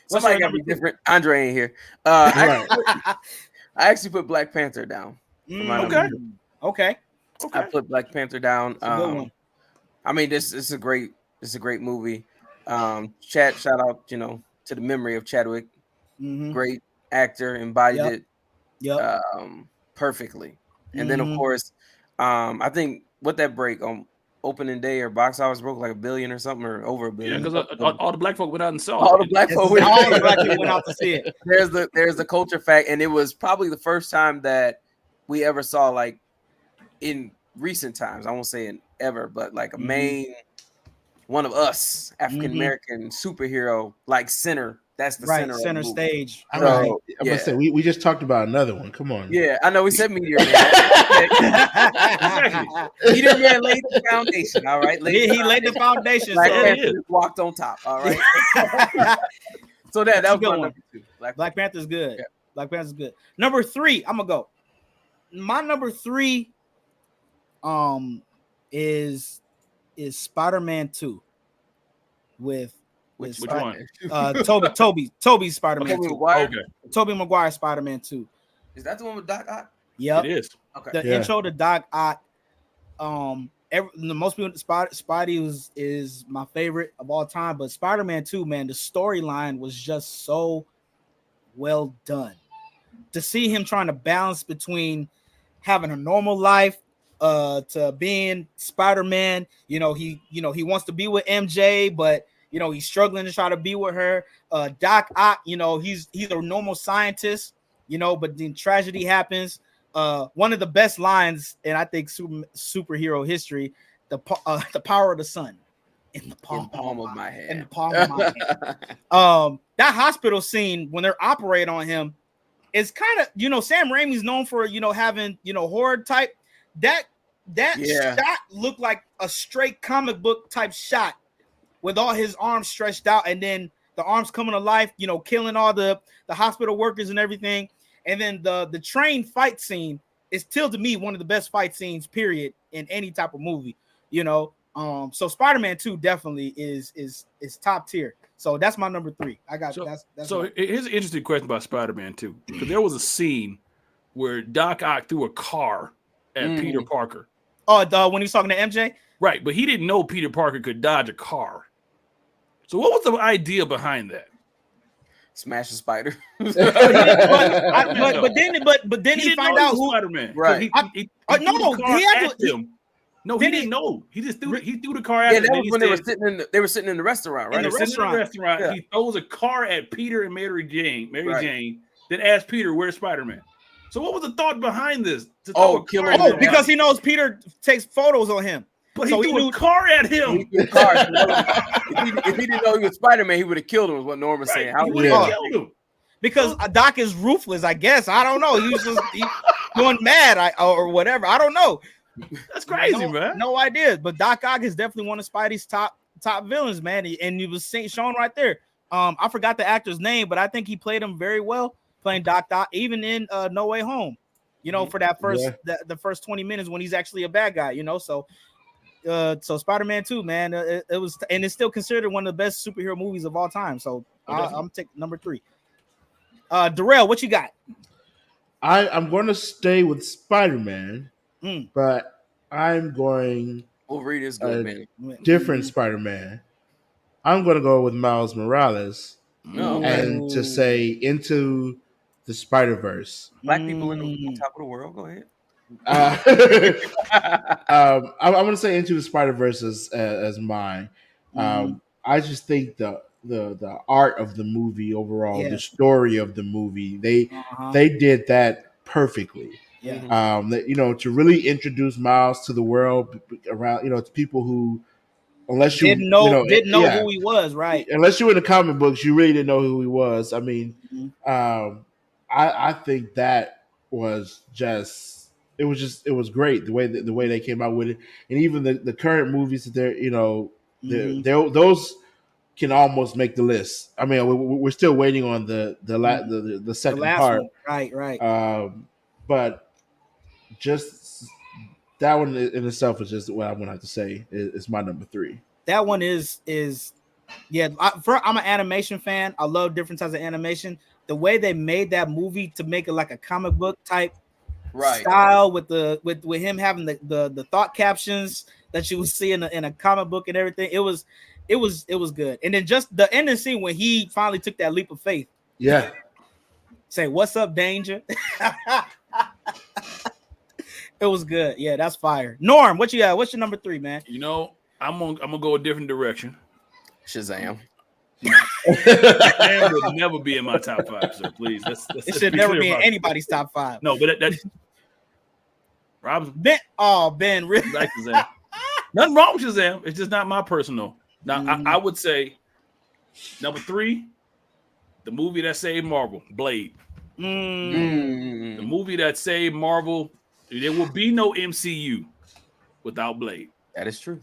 Somebody got to be different. Andre ain't here. I actually put Black Panther down. Okay. I put Black Panther down. Good one. I mean, this is a great movie. Shout out, to the memory of Chadwick. Great actor, embodied it perfectly. And then of course, I think what that break on opening day or box office broke like $1 billion or something, or over $1 billion. Yeah, because all the black folk went out and saw all the black folk went out to see it. There's the culture fact, and it was probably the first time that we ever saw, like, in recent times, I won't say in ever, but like a main one of us African American superhero, like center. That's the center stage. I'm gonna say we just talked about another one. Come on. Yeah, I know we said Meteor Man. Meteor Man laid the foundation. All right, he laid the foundation. Black Panther walked on top. All right. So that was my number 2. Black Panther's good. Yeah. Black Panther's good. Number 3, I'm gonna go. My number 3 is Spider-Man 2 with Which one? Toby Spider-Man Tobey 2. Maguire? Okay, Tobey Maguire Spider-Man 2. Is that the one with Doc Ock? Yep. it is. Okay. The Yeah. intro to Doc Ock. The most people Spidey is my favorite of all time, but Spider-Man 2, man, the storyline was just so well done. To see him trying to balance between having a normal life to being Spider-Man, he wants to be with MJ, but he's struggling to try to be with her. Doc Ock, he's a normal scientist, but then tragedy happens. One of the best lines, and I think superhero history, the power of the sun in the palm of my hand. In the palm of my hand. That hospital scene when they're operating on him is kind of, Sam Raimi's known for, having, horror type. That shot looked like a straight comic book type shot with all his arms stretched out, and then the arms coming to life, killing all the hospital workers and everything. And then the train fight scene is still, to me, one of the best fight scenes, period, in any type of movie. So Spider-Man 2 definitely is top tier. So that's my number 3. I got that's here's an interesting question about Spider-Man 2. Because there was a scene where Doc Ock threw a car at Peter Parker. Oh, when he was talking to MJ? Right, but he didn't know Peter Parker could dodge a car. So what was the idea behind that? Smash the spider. but then he find out who Spider-Man. Right. He he didn't know. He just threw the car at him. Yeah, that was when they were sitting in the restaurant, right? In the restaurant, Yeah. he throws a car at Peter and Mary Jane, then asks Peter, "Where's Spider-Man?" So what was the thought behind this? Kill him. Because he knows Peter takes photos on him. But So he he threw knew a car at him. If he didn't know he was Spider-Man, he would have killed him, is what Norman's saying. He would have killed him. Because Doc is ruthless, I guess. I don't know. He was just going mad or whatever. I don't know. That's crazy, man. No idea. But Doc Ock is definitely one of Spidey's top villains, man. And he was shown right there. I forgot the actor's name, but I think he played him very well, playing Doc Ock, even in No Way Home. For that first the first 20 minutes when he's actually a bad guy. So Spider-Man 2, man, it was, and it's still considered one of the best superhero movies of all time. So I'm taking number 3. Darrell, what you got? I'm going to stay with Spider-Man, but I'm going Wolverine is good, man. different Spider-Man. I'm going to go with Miles Morales and to say Into the Spider-Verse. Black people in the top of the world. Go ahead. I'm going to say Into the Spider-Verse as mine. I just think the art of the movie overall, the story of the movie, they did that perfectly. Yeah. To really introduce Miles to the world around, to people who, unless you didn't know who he was, right? Unless you were in the comic books, you really didn't know who he was. I mean, I think that was just it was great the way they came out with it, and even the current movies that they're those can almost make the list. I mean, we're still waiting on the second part, one. Right. But just that one in itself is just what I want to have to say is my number 3. That one is I'm an animation fan. I love different types of animation. The way they made that movie to make it like a comic book type style with him having the thought captions that you would see in a comic book and everything. It was good. And then just the ending scene when he finally took that leap of faith. Yeah. Say, "What's up, danger?" It was good. Yeah, that's fire. Norm, what you got? What's your number 3, man? I'm gonna go a different direction. Shazam. Shazam would never be in my top 5, so please. It should never be in anybody's top 5. No, but that's Robinson. Ben, really? Like Shazam. Nothing wrong with Shazam. It's just not my personal. Now, I would say number 3, the movie that saved Marvel, Blade. The movie that saved Marvel. There will be no MCU without Blade. That is true.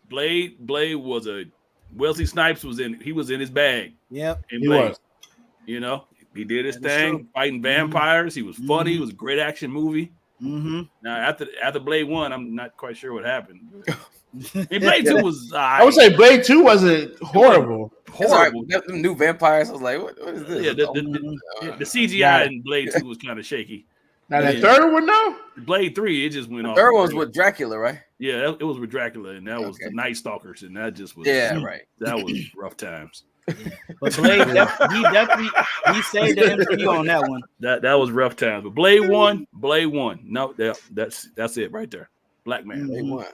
Blade was Wesley Snipes was in his bag. Yep. He was. He did his thing, fighting vampires. He was funny. It was a great action movie. Mm-hmm. Now after Blade 1, I'm not quite sure what happened. And Blade 2 was I would say Blade 2 wasn't horrible. Horrible. Them new vampires. I was like, what is this? Yeah, the CGI in Blade 2 was kind of shaky. Now that third one, though? Blade 3, it just went off. Third one was with Dracula, right? Yeah, it was with Dracula, and that was the Night Stalkers, and that just was right. That was rough times. But Blade, he saved the MCU on that one. That was rough times. But Blade 1. No, that's it right there. Black Man. Blade 1.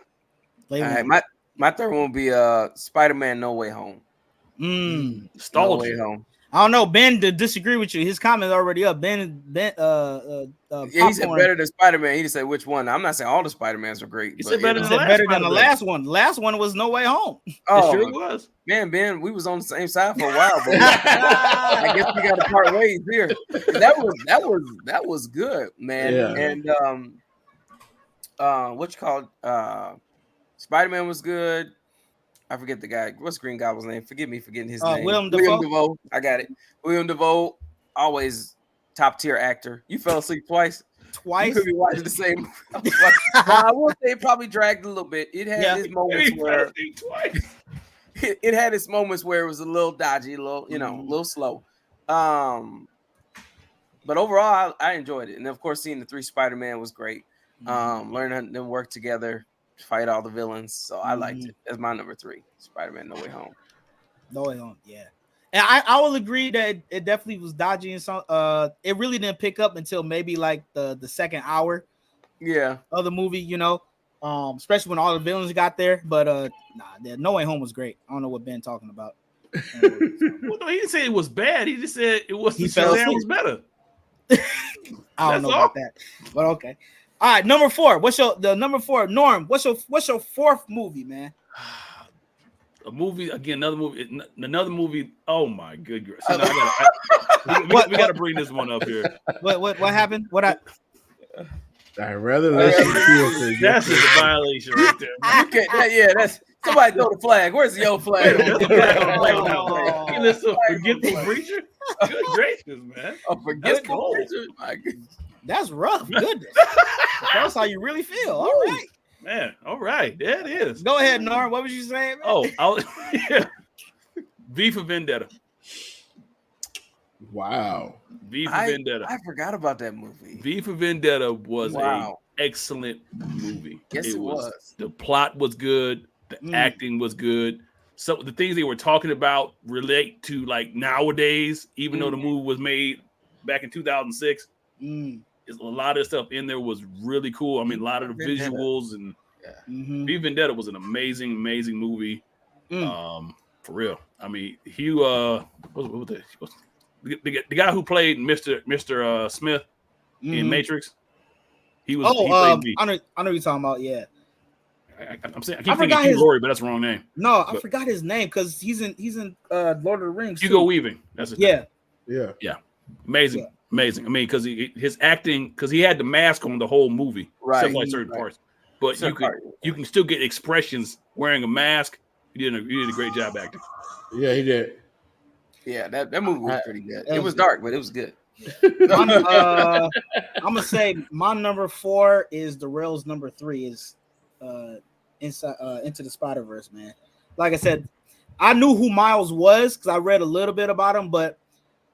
Blade All 1. right, my third one will be Spider-Man No Way Home. Nostalgia. No Way Home. I don't know. Ben to disagree with you. His comment already up. Ben he said better than Spider-Man. He just said which one. I'm not saying all the Spider-Mans are great. He said better than the last one. The last one was No Way Home. Oh, it sure was. Man, Ben, we was on the same side for a while, but I guess we got to part ways here. That was good, man. Yeah. And what you call Spider-Man was good. I forget the guy. What's Green Goblin's name? Forgive me forgetting his name. William Dafoe. I got it. William Dafoe, always top tier actor. You fell asleep twice. You could be watching the same. I will say it probably dragged a little bit. It had its moments where it had its moments where it was a little dodgy, a little, a little slow. But overall, I enjoyed it. And of course, seeing the 3 Spider-Man was great. Learning them work together, fight all the villains. So I liked it. That's my number 3. Spider-Man No Way Home. No Way Home, yeah. And I will agree that it definitely was dodgy and some it really didn't pick up until maybe like the second hour of the movie, especially when all the villains got there. But No Way Home was great. I don't know what Ben talking about. Well, no, he didn't say it was bad. He just said it was better. I don't know about that. But okay. All right, number 4. What's the number 4? Norm, what's your fourth movie, man? A movie again, another movie. Oh my good gracious! So we got to bring this one up here. What happened? I'd rather listen to you. That's just a violation right there. That's somebody throw the flag. Where's the yellow flag? You listen to Forgetful Preacher. Good gracious, man! Forgetful Preacher. That's rough. Goodness. That's how you really feel. All right. Man, all right. There it is. Go ahead, Norm. What was you saying, man? V for Vendetta. Wow. V for Vendetta. I forgot about that movie. V for Vendetta was an excellent movie. Yes, it was. The plot was good. The acting was good. So the things they were talking about relate to like nowadays, even though the movie was made back in 2006. A lot of stuff in there was really cool. I mean, a lot of the visuals and V Vendetta was an amazing movie. For real. I mean, the guy who played Mr. Smith in Matrix. He played V. I know you're talking about. Yeah, I'm saying I keep thinking Hugh Laurie, but that's the wrong name. No, I forgot his name because he's in Lord of the Rings. Hugo Weaving. That's his name. Yeah. Amazing. Yeah. Amazing. I mean, because his acting, because he had the mask on the whole movie, except like certain parts. But you can still get expressions wearing a mask. He did a great job acting. Yeah, he did. Yeah, that movie was pretty good. It was dark, but it was good. I'm gonna say my number 4 is the Rails. Number 3 is Into the Spider-Verse, man. Like I said, I knew who Miles was because I read a little bit about him, but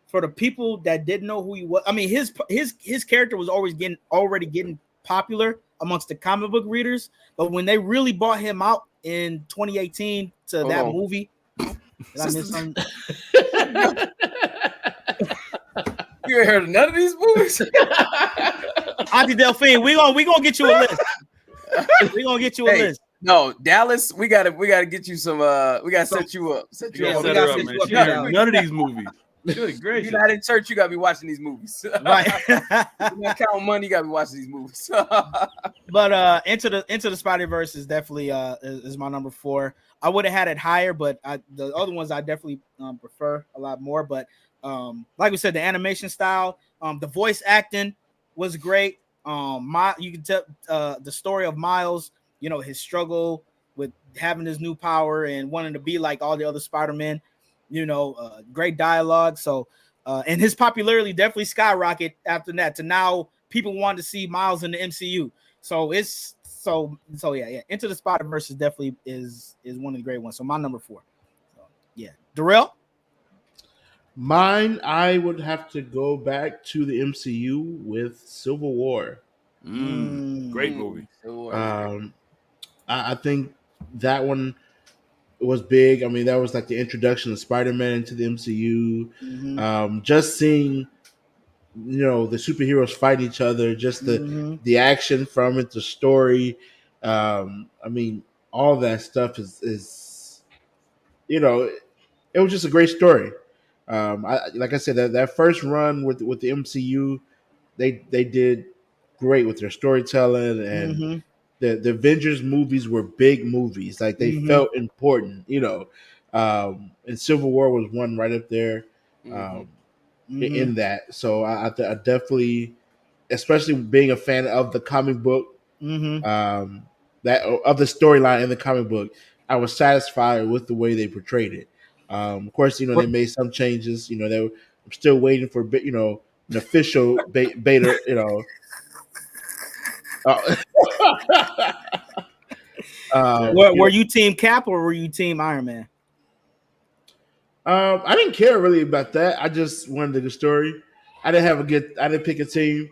for the people that didn't know who he was, I mean, his character was already getting popular amongst the comic book readers. But when they really bought him out in 2018 to that movie, did I miss something? You ain't heard of none of these movies? Auntie Delphine, we gonna get you a list. We gonna get you a list. No, Dallas, we gotta get you some. We gotta set you up. None of these movies. Good gracious. You're not in church, you gotta be watching these movies. Right. You're not counting money, you gotta be watching these movies. But Into the Spider-Verse is definitely is my number 4. I would have had it higher, but the other ones I definitely prefer a lot more. But like we said, the animation style, the voice acting was great. You can tell the story of Miles, his struggle with having his new power and wanting to be like all the other Spider-Men. Great dialogue. So, and his popularity definitely skyrocketed after that to now people wanted to see Miles in the MCU. So it's yeah. Into the Spider-Verse is definitely is one of the great ones. So my number 4. So, yeah, Darrell. Mine, I would have to go back to the MCU with Civil War. Great movie. I think that one was big. I mean, that was like the introduction of Spider-Man into the MCU. Just seeing, the superheroes fight each other, just the action from it, the story. I mean, all that stuff is it was just a great story. Like I said, that first run with the MCU, they did great with their storytelling, and the Avengers movies were big movies. Like they felt important, and Civil War was one right up there in that. So I definitely, especially being a fan of the comic book, that of the storyline in the comic book, I was satisfied with the way they portrayed it. Of course, they made some changes. I'm still waiting for an official beta. Uh, Were you Team Cap or were you Team Iron Man? I didn't care really about that. I just wanted a good story. I didn't pick a team.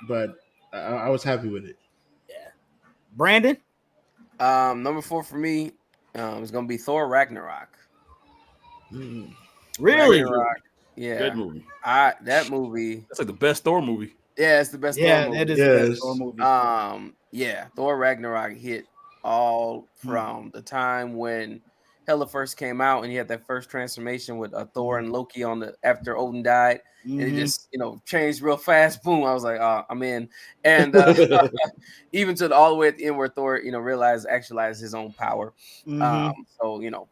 But I was happy with it. Yeah. Brandon? Number 4 for me is going to be Thor Ragnarok. Really? Ragnarok, yeah. Good movie. That movie. That's like the best Thor movie. Yeah, it's the best Thor movie. It is the best Thor movie. Yeah, Thor Ragnarok hit all from the time when Hela first came out, and you had that first transformation with Thor and Loki after Odin died, and it just changed real fast. Boom! I was like, I'm in. And even to all the way at the end where Thor actualized his own power. So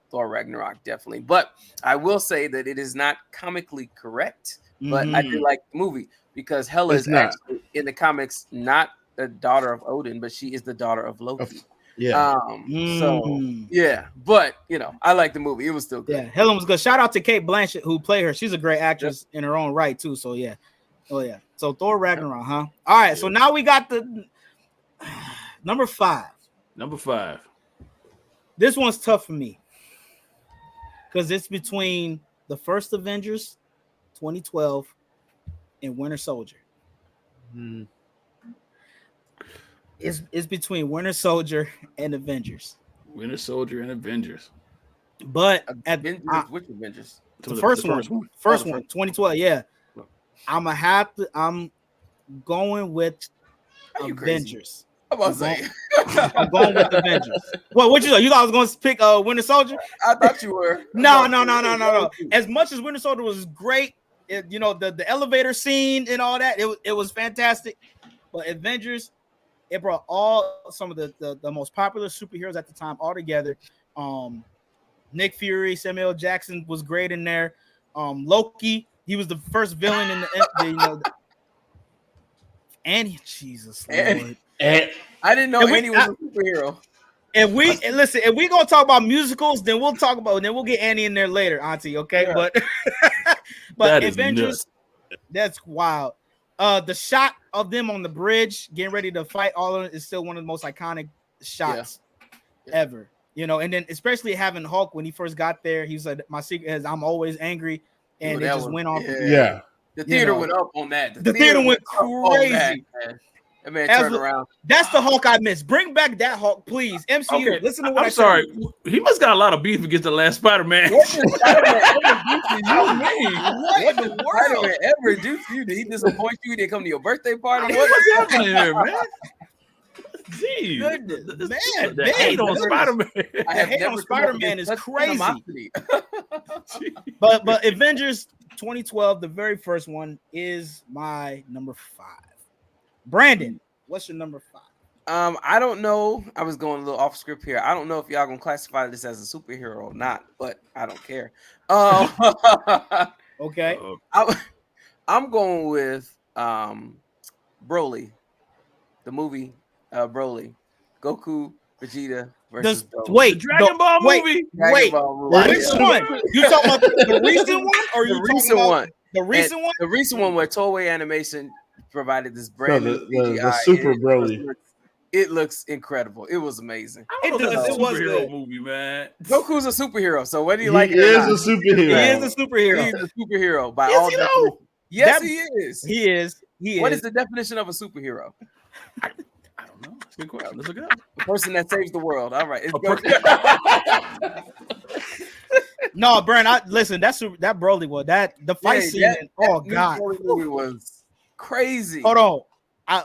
Thor Ragnarok definitely. But I will say that it is not comically correct, but I did like the movie because Hela is actually in the comics not the daughter of Odin, but she is the daughter of Loki. Yeah. So yeah, but I like the movie. It was still good. Yeah, Helen was good. Shout out to Kate Blanchett who played her. She's a great actress in her own right too. So yeah. Oh yeah. So Thor Ragnarok, huh? All right. So now we got the number 5. Number 5. This one's tough for me because it's between the first Avengers, 2012, and Winter Soldier. It's between Winter Soldier and Avengers. Winter Soldier and Avengers. But which Avengers? The first one, 2012. Yeah, I'm going with Avengers. I'm going with Avengers. Well, what you thought? You thought I was going to pick Winter Soldier? I thought you were. No. As much as Winter Soldier was great, the elevator scene and all that, it was fantastic. But Avengers, it brought some of the most popular superheroes at the time all together. Nick Fury, Samuel L. Jackson was great in there. Loki, he was the first villain in the Jesus Lord. I didn't know Annie was a superhero. And listen, if we gonna talk about musicals, then we'll get Annie in there later, Auntie. Okay, yeah. but Avengers, that's wild. The shot of them on the bridge getting ready to fight all of it is still one of the most iconic shots ever. And then especially having Hulk when he first got there, he was like, "My secret is I'm always angry," and it just went off. Yeah, the theater went up on that. The theater went crazy. That man turned around. That's the Hulk I missed. Bring back that Hulk, please. MCU. Okay. Listen to what I'm sorry. He must got a lot of beef against the last Spider-Man. What did the world ever do to you? Did he disappoint you? He didn't come to your birthday party? What's happening here, man? Jeez, man, the hate on Spider-Man. I have hate on Spider-Man is crazy. but Avengers 2012, the very first one, is my number 5. Brandon, what's your number 5? I don't know. I was going a little off script here. I don't know if y'all gonna classify this as a superhero or not, but I don't care. Okay. I'm going with Broly, the movie Broly, Goku, Vegeta versus the Dragon Ball movie. Which one? You talking about the recent one or you the recent one? The recent one? The recent one where Toei Animation provided this brand new the CGI. Super Broly. It looks incrable. It was amazing. It does. was a It was superhero good. movie, man. Goku's a superhero, so whether you He like it or is not, a superhero. He is a superhero. he's a superhero by Is all he, though? definitions. Yes, That- he is. He is. He What is. is the definition of a superhero? I don't know. That's a good question. Let's look it up. A person that saves the world. All right. It's No, Brent. Listen. That Broly was the fight scene. that Oh new God. Broly movie was crazy. Hold on.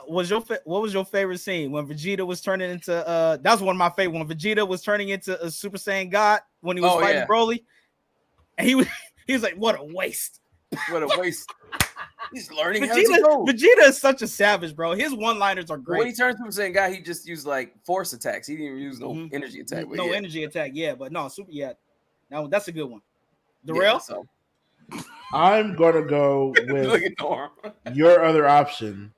What was your favorite scene when Vegeta was turning into that's one of my favorite, when Vegeta was turning into a Super Saiyan God when he was fighting Broly, and he was like, what a waste. What a waste. He's learning how to go. Vegeta is such a savage, bro. His one-liners are great. When he turned Super Saiyan God, he just used like force attacks. He didn't even use no energy attack. No energy attack, but no super. No, that's a good one. Darrell? So. I'm gonna go with your other option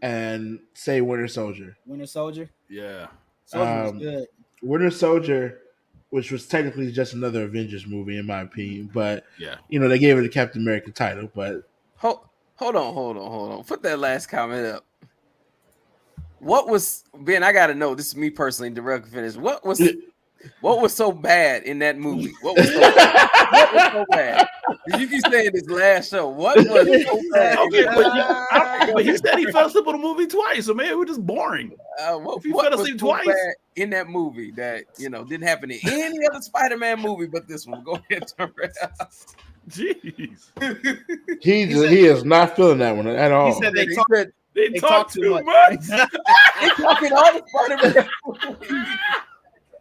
and say Winter Soldier. Winter Soldier? Yeah. Soldier was good. Winter Soldier, which was technically just another Avengers movie in my opinion, but they gave it a Captain America title. But hold on. Put that last comment up. What was Ben? I gotta know. This is me personally. Darrell can finish. What was so bad in that movie? What was so bad? You keep saying this last show. What was so bad? Okay, but he said he fell asleep on the movie twice, so maybe it was just boring. What fell asleep so twice bad in that movie that didn't happen in any other Spider-Man movie but this one? Go ahead, Darrell. Jeez, he is not feeling that one at all. He said they talk too much. They talking all the Spider-Man movies.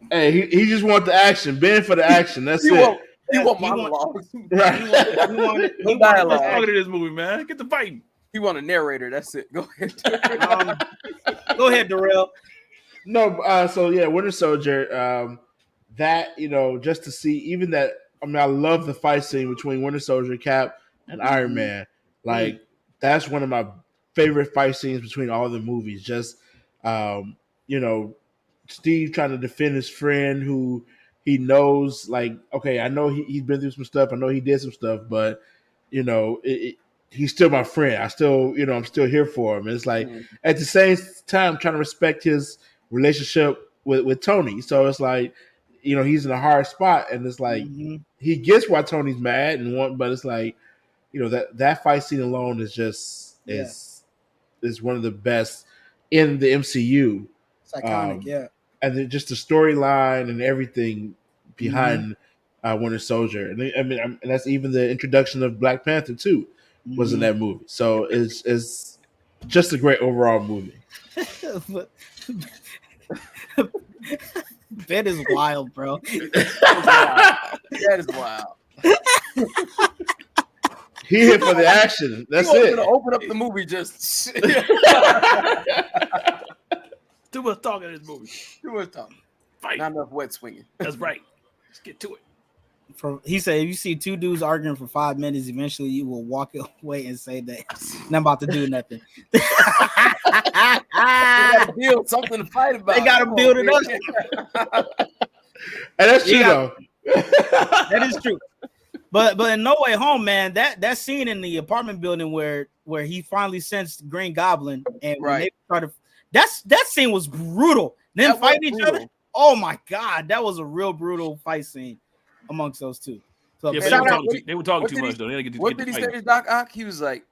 Hey, he just want the action. Ben for the action. That's it. He want monologues. Right. He dialogue. Talking to this movie, man. Get the fighting. He want a narrator. That's it. Go ahead. Go ahead, Darrell. No, so yeah, Winter Soldier. That just to see even that. I mean, I love the fight scene between Winter Soldier, Cap, and Iron Man. Like that's one of my favorite fight scenes between all the movies. Just Steve trying to defend his friend who he knows, like, okay, I know he's been through some stuff. I know he did some stuff, but he's still my friend. I still, I'm still here for him. And it's like at the same time trying to respect his relationship with Tony. So it's like, he's in a hard spot, and it's like he gets why Tony's mad but it's like, that fight scene alone is just is one of the best in the MCU. It's iconic, and then just the storyline and everything behind Winter Soldier, and and that's even the introduction of Black Panther too was in that movie. So it's just a great overall movie. Ben is wild, bro. That is wild. He here for the action. That's it. Gonna open up the movie just. Too much talking in this movie. Too much talking. Fight. Not enough wet swinging. That's right. Let's get to it. He said, if you see two dudes arguing for 5 minutes, eventually you will walk away and say that I'm about to do nothing. They gotta build something to fight about. They gotta build it up. And that's true though. That is true. But in No Way Home, man, that scene in the apartment building where he finally sensed Green Goblin and when they started, that scene was brutal. Them fighting each other. Oh my God, that was a real brutal fight scene amongst those two. So they were talking too much though. What did he say to Doc Ock? He was like,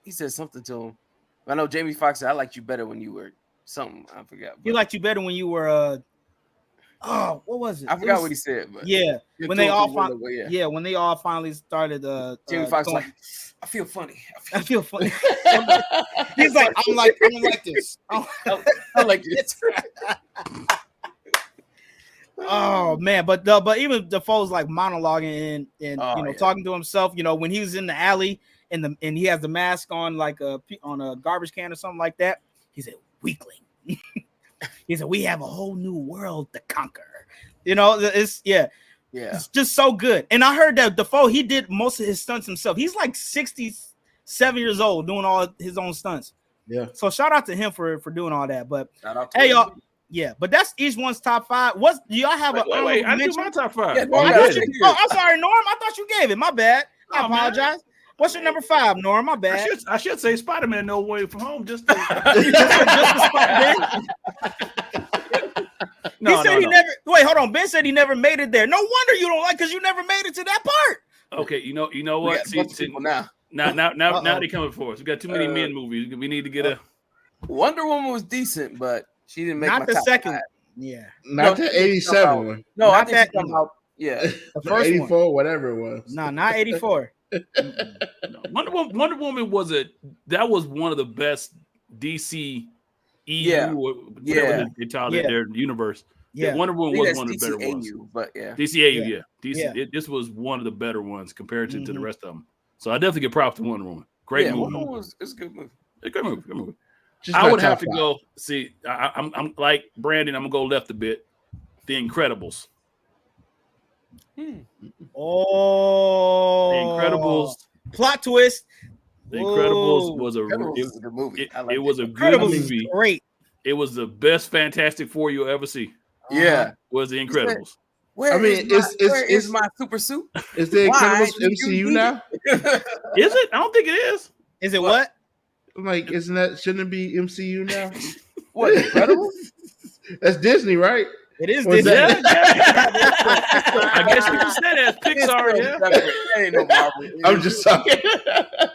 he said something to him. I know Jamie Foxx said, I liked you better when you were something. I forgot. He liked you better when you were what was it? I forgot what he said, but when they all finally started Jamie Foxx like, I feel funny. I feel funny. He's like, I'm like this. I like this. Oh man, but even Defoe's like monologuing and talking to himself. When he was in the alley and he has the mask on like on a garbage can or something like that. He said, "Weakling." He said, "We have a whole new world to conquer." It's just so good. And I heard that Defoe, he did most of his stunts himself. He's like 67 years old doing all his own stunts. Yeah. So shout out to him for doing all that. But hey, y'all. Yeah, but that's each one's top 5. Do y'all have I do my top 5. Yeah, I'm sorry, Norm. I thought you gave it. My bad. I apologize. What's your number 5, Norm? My bad. I should say Spider-Man No Way From Home. Just to He said he never. Wait, hold on. Ben said he never made it there. No wonder you don't like because you never made it to that part. Okay, you know what? See, now they coming for us. We got too many men movies. We need to get a. Wonder Woman was decent, but she didn't make not my the top second. 5. Yeah, not the 87 one. No, I Not think that she's talking about the first 84, one. whatever it was. No, not 84. Wonder Woman was one of the best DC EU or whatever they call it, their universe. Yeah, Wonder Woman was one of the better ones. But DCAU, this was one of the better ones compared to the rest of them. So I definitely give props to Wonder Woman. Great movie. Wonder Woman it's a good movie. Good movie. I would have to go see. I'm like Brandon. I'm gonna go left a bit. The Incredibles. Oh, The Incredibles. Plot twist. The Incredibles was a good movie. It was a good movie. Great. It was the best Fantastic Four you'll ever see. Yeah, was The Incredibles. Where is my super suit? Is the Incredibles MCU now? Is it? I don't think it is. Is it what? Like, shouldn't it be MCU now? What, Incredibles? That's Disney, right? It is Disney. Disney. I guess you can say that. Pixar, Ain't no Marvel. I'm just talking.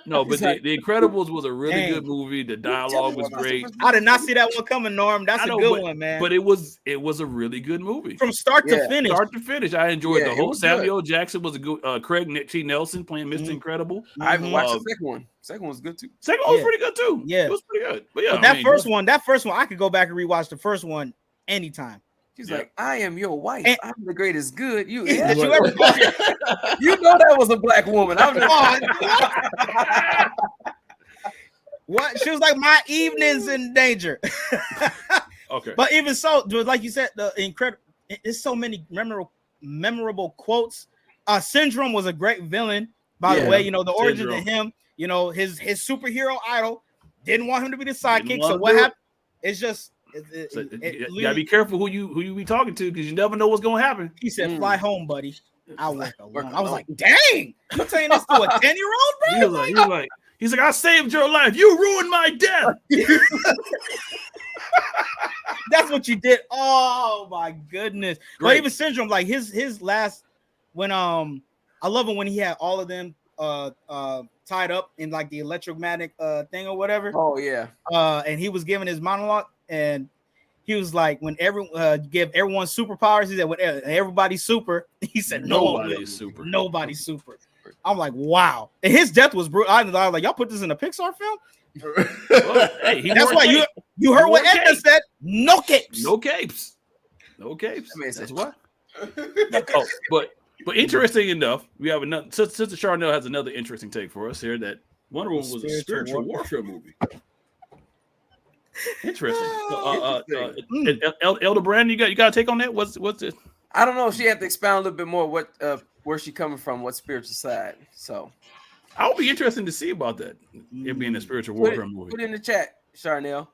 No, but the Incredibles was a really good movie. The dialogue was great. I did not see that one coming, Norm. That's a good one, man. But it was a really good movie from start to finish. Start to finish, I enjoyed the whole. Samuel Jackson was a good. Craig T. Nelson playing Mr. Incredible. I haven't watched the second one. Second one was good too. Second one was pretty good too. Yeah, it was pretty good. But yeah, that first one, I could go back and rewatch the first one anytime. She's like, I am your wife. I'm the greatest good. You you ever you know that was a black woman. What? She was like, my evening's in danger. Okay. But even so, like you said, the incredible. It's so many memorable quotes. Syndrome was a great villain, by the way. You know the origin of him. You know his superhero idol didn't want him to be the sidekick. So what happened? It's just. You gotta be careful who you be talking to because you never know what's gonna happen. He said, "Fly home, buddy. I'll work alone." I was like, "Dang, you saying this to a 10-year-old, bro?" He's like, "I saved your life. You ruined my death." That's what you did. Oh my goodness! Great. But even Syndrome, like his last when I love it when he had all of them tied up in like the electromagnetic thing or whatever. Oh yeah. And he was giving his monologue. And he was like, when give everyone superpowers, he said, when everybody's super, he said, nobody's super. Nobody's super. I'm like, wow. And his death was brutal. I was like, y'all put this in a Pixar film? Well, hey, that's why you heard what Edna said. No capes. No capes. No capes. That's why. But interesting enough, we have another. Sister Charnel has another interesting take for us here that Wonder Woman was a spiritual warfare movie. Interesting. Elder Brand, you got a take on that? What's it? I don't know. She had to expound a little bit more. Where she coming from? What spiritual side? So I would be interested to see about that. It being a spiritual warfare movie. Put it in the chat, Charnel.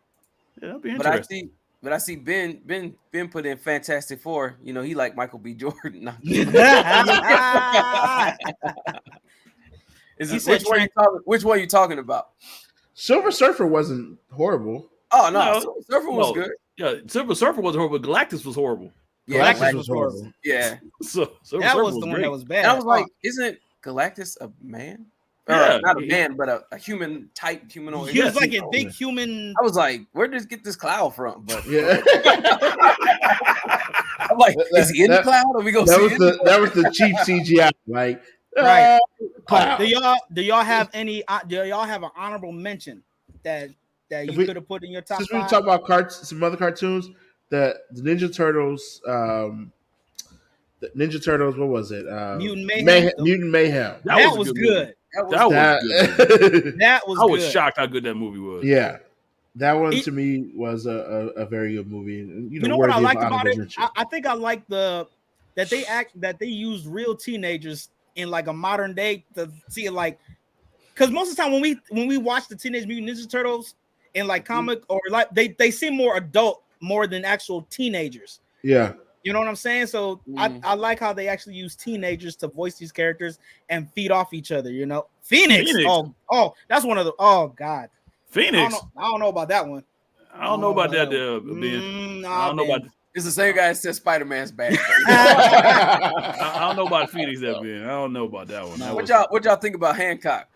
Yeah, that'd be interesting. But I see Ben put in Fantastic Four. You know he like Michael B. Jordan. No. Which one are you talking about? Silver Surfer wasn't horrible. Oh no, Silver Surfer was good. Yeah, Silver Surfer was horrible. Galactus was horrible. Yeah, Galactus was horrible. Yeah, so that was the one that was bad. And I was like, isn't Galactus a man? Not a man, but a human type humanoid. He was like a big human. I was like, where did he get this cloud from? But yeah, I'm like, is he in the cloud? Or we go? That was the cheap CGI. Like, right? Do y'all have any? Do y'all have an honorable mention that you could have put in your top? Since we talk about some other cartoons, the Ninja Turtles. The Ninja Turtles. What was it? Mutant Mayhem. Mutant Mayhem. That was good. That was good. That was. I was shocked how good that movie was. Yeah, that one to me was a very good movie. You know what I liked about it? I think I like that they used real teenagers in like a modern day to see it like, because most of the time when we watch the Teenage Mutant Ninja Turtles in like comic or like they seem more adult more than actual teenagers. Yeah. You know what I'm saying? So I like how they actually use teenagers to voice these characters and feed off each other. You know, Phoenix. Oh, that's one of the. Oh God, Phoenix. I don't know about that one. I don't know about that. Ben. I don't know about. It's the same guy that said Spider-Man's bad. I don't know about Phoenix that Ben. I don't know about that one. No. What y'all think about Hancock?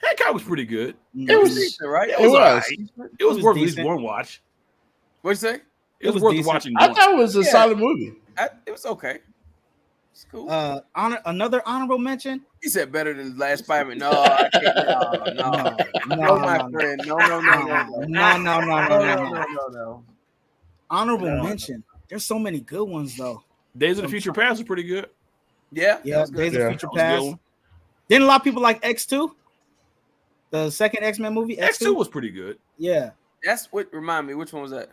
Hancock was pretty good. It was decent, right? It was. was. It was worth at least decent. one watch. What'd you say? It was was worth decent. watching. I Once. thought it was a solid movie. It was okay. It's cool. Another honorable mention. He said better than the last Spider-Man. No, I can't. No, my friend. No. Honorable mention. There's so many good ones though. Days of the Future Past was pretty good. Yeah, Days of the Future That was a good Past. one. Didn't a lot of people like X2? The second X-Men movie? X2 was pretty good. Yeah. That's what remind me. Which one was that?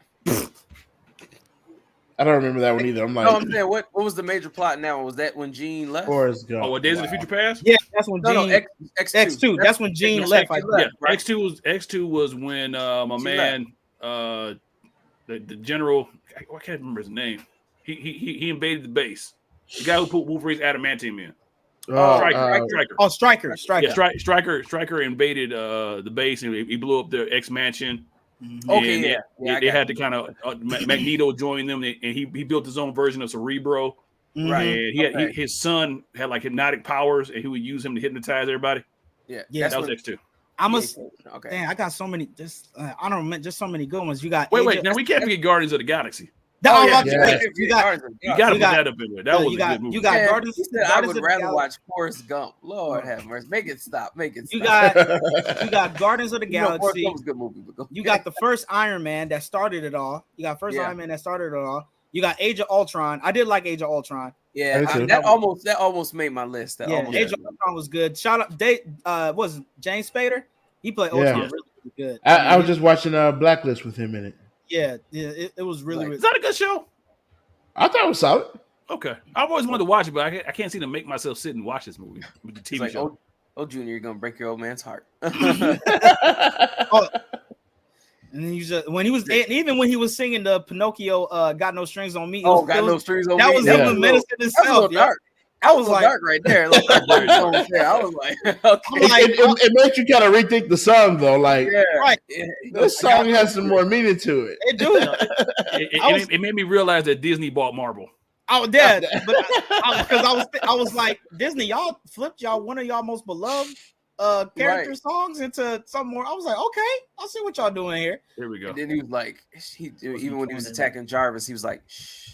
I don't remember that one either. I'm like, No, I'm saying what was the major plot in that one? Was that when Jean left? Forrest Gump. Oh, what Days of the Future Past? Yeah, that's when No, Gene X2. That's when Gene left. I Yeah, right? X2 was when my She man the general, I can't remember his name. He invaded the base. The guy who put Wolverine's adamantium in. Stryker. Oh, Stryker. Yeah, Stryker invaded the base and he blew up their X mansion. Okay, They had to kind of Magneto joined them, and he built his own version of Cerebro. Right. And his son had like hypnotic powers, and he would use him to hypnotize everybody. Yeah, that was X2. Okay. Dang, I got so many. I don't remember. Just so many good ones. You got. Wait. Now we can't forget Guardians of the Galaxy. You got You got to put that up in there. That was a good movie. You got Guardians. He said I would rather watch Forrest Gump. Lord have mercy. Make it stop. You got Guardians of the Galaxy. Forrest Gump was a good movie. You got the first Iron Man that started it all. Iron Man that started it all. You got Age of Ultron. I did like Age of Ultron. Yeah, that almost made my list. Age of Ultron was good. Shout out, was James Spader? He played Ultron really good. I was just watching Blacklist with him in it. Yeah, it was really. Is that a good show? I thought it was solid. Okay, I've always wanted to watch it, but I can't seem to make myself sit and watch this movie with the TV show. Oh, Junior, you're gonna break your old man's heart. And then when he was singing the Pinocchio, "Got No Strings on Me." No Strings on Me. That was him medicine himself. I was like dark right there. I was like, okay. It makes you kind of rethink the song though. Like, right, this song has some more meaning to it. It do. It made me realize that Disney bought Marvel. Oh, Dad, but because I was like, Disney, y'all flipped one of y'all most beloved character songs into something more. I was like, okay, I'll see what y'all doing here. Here we go. And then he was like, even when he was attacking Jarvis, he was like, shh,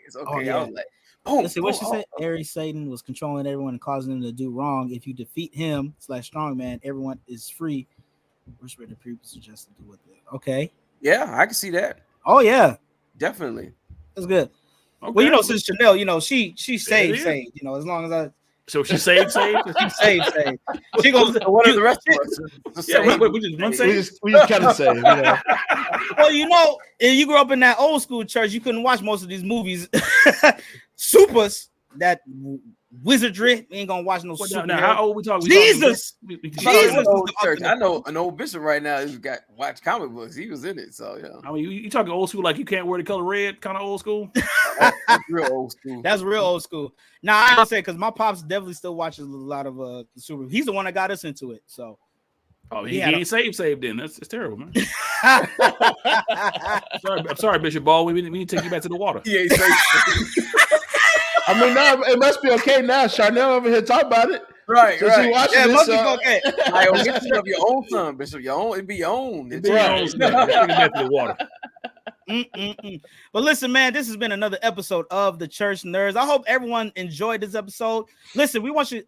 it's okay. Oh, yeah. I was like, boom. Let's see what she said. Ares Satan was controlling everyone and causing them to do wrong. If you defeat him / strongman, everyone is free. Which the people suggest to do with it. Okay. Yeah, I can see that. Oh yeah, definitely. That's good. Okay. Well, since Chanel, she saved. As long as I. So she saved. She saved. She goes. What are the rest of us? We just one save. We just kind of save. Yeah. Well, if you grew up in that old school church, you couldn't watch most of these movies. Supers, that wizardry. We ain't gonna watch no. Now, how old we talking? Jesus. I know an old bishop right now who's got watch comic books. He was in it, so yeah. I mean, you talking old school, like you can't wear the color red, kind of old school. That's real old school. That's real old school. Now I don't say because my pops definitely still watches a lot of the super. He's the one that got us into it. So. Oh, he ain't saved then. It's terrible, man. I'm sorry, Bishop Ball. We need to take you back to the water. He ain't saved. I mean, now it must be okay now. Chanel over here talk about it. Right. It must be okay. Like, get you of your own son, Bishop. It'd be your own. It'd be your own. Take you back to the water. But listen, man, this has been another episode of the Church Nerds. I hope everyone enjoyed this episode. Listen, we want you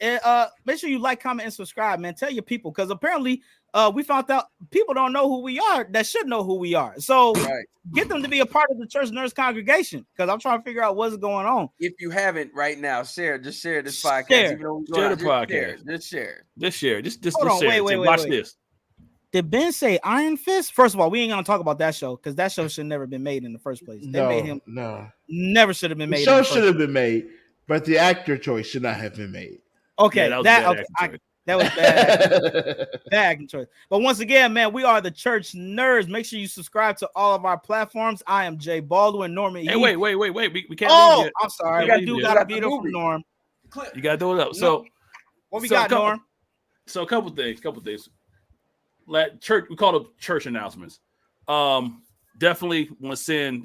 make sure you like, comment, and subscribe, man. Tell your people, because apparently we found out people don't know who we are that should know who we are. So get them to be a part of the Church Nerds congregation, because I'm trying to figure out what's going on. If you haven't right now, just share this podcast. Share the podcast. Just share. Just share. Wait. Watch this. Did Ben say Iron Fist? First of all, we ain't gonna talk about that show because that show should never been made in the first place. They made him never should have been made. The show should have been made, but the actor choice should not have been made. Okay, that That was bad. Bad choice. But once again, man, we are the Church Nerds. Make sure you subscribe to all of our platforms. I am Jay Baldwin, Norman. Hey, wait. We can't leave yet. I'm sorry. We We do got a video from Norm. You got to throw it up. So, what we got, Norm? So, a couple things. Church, we call them church announcements. Definitely want to send,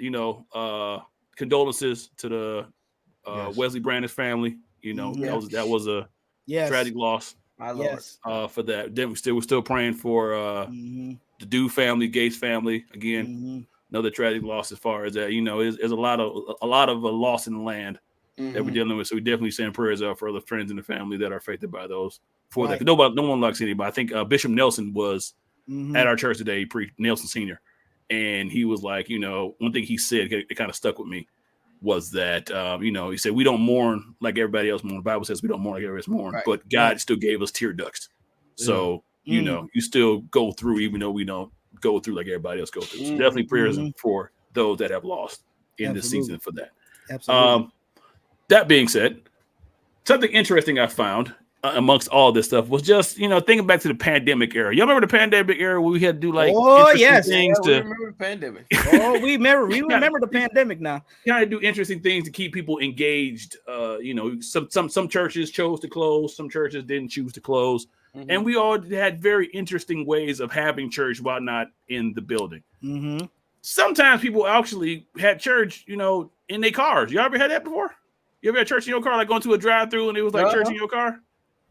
condolences to the Wesley Brandis family. That was a tragic loss. My Lord. For that. Then we're still praying for the Dew family, Gates family. Again, another tragic loss as far as that. There's a lot of loss in the land that we're dealing with. So we definitely send prayers out for other friends in the family that are affected by those. For that, no one likes anybody. I think Bishop Nelson was at our church today, Nelson Sr., and he was like, one thing he said, it kind of stuck with me, was that, he said, we don't mourn like everybody else mourns. The Bible says we don't mourn like everybody else mourns, but God still gave us tear ducts. So, you still go through, even though we don't go through like everybody else go through. So definitely prayers for those that have lost in this season for that. Absolutely. That being said, something interesting I found amongst all this stuff was just, thinking back to the pandemic era. Y'all remember the pandemic era where we had to do like things we remember the pandemic. We remember the pandemic now. Kind of do interesting things to keep people engaged. Some churches chose to close, some churches didn't choose to close. And we all had very interesting ways of having church while not in the building. Sometimes people actually had church, in their cars. You ever had that before? You ever had church in your car, like going to a drive-through and it was like church in your car?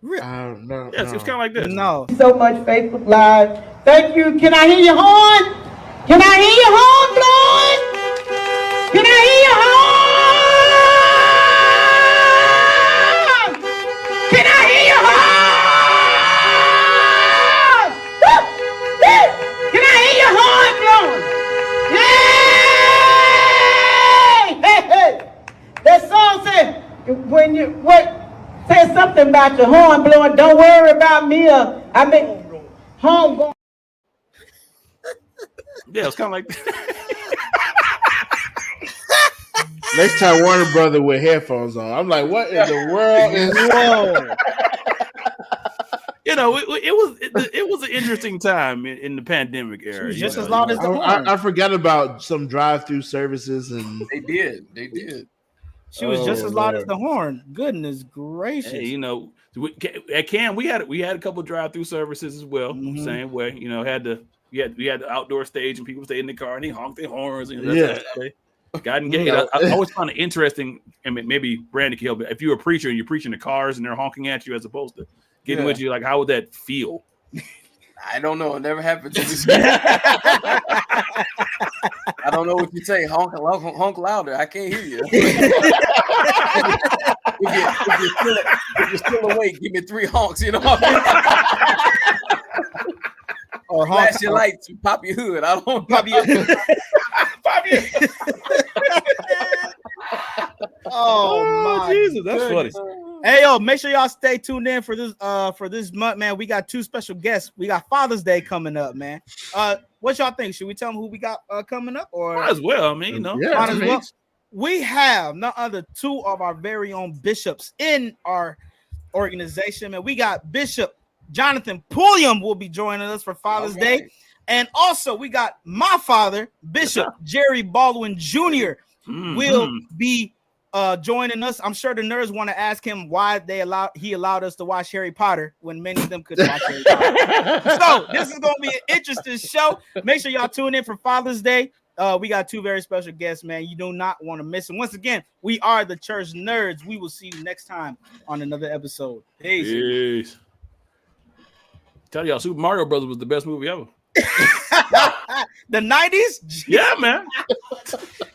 No. Yes, it was kind of like this. No. So much Facebook Live. Thank you. Can I hear your horn? Can I hear your horn blowing? Can I hear your horn? Can I hear your horn? Can I hear your horn blowing? Yay! Hey, hey. That song said, when you say something about your horn blowing. Don't worry about me. Horn blowing. Yeah, it's kind of like that. Next time Warner Brother with headphones on, I'm like, what in the world is Whoa. It was an interesting time in the pandemic era. She was just as loud as the horn. I forgot about some drive-through services, and They did. She was just as loud as the horn. Goodness gracious. Hey, at Cam, we had a couple of drive-through services as well. Same way, we had the outdoor stage and people stayed in the car and they honked their horns and got engaged. I always found it interesting, and maybe Brandon can help it. If you're a preacher and you're preaching to cars and they're honking at you as opposed to getting with you, like how would that feel? I don't know. It never happened to me. I don't know what you say. Honk louder. I can't hear you. if you're still awake, give me 3 honks. Or flash your lights, pop your hood. I don't pop your hood. Pop your Oh my Jesus, that's funny. Hey yo, make sure y'all stay tuned in for this month, man. We got 2 special guests. We got Father's Day coming up, man. What y'all think? Should we tell them who we got coming up, or might as well? I mean, might as well. We have none other 2 of our very own bishops in our organization, man. We got Bishop Jonathan Pulliam will be joining us for Father's Day, and also we got my father, Bishop Jerry Baldwin Jr. will be joining us. I'm sure the nerds want to ask him why he allowed us to watch Harry Potter when many of them couldn't watch Harry Potter. So this is going to be an interesting show. Make sure y'all tune in for Father's Day. We got 2 very special guests, man. You do not want to miss them. Once again, we are the Church Nerds. We will see you next time on another episode. Peace. Tell y'all, Super Mario Brothers was the best movie ever. The 90s? Yeah, man.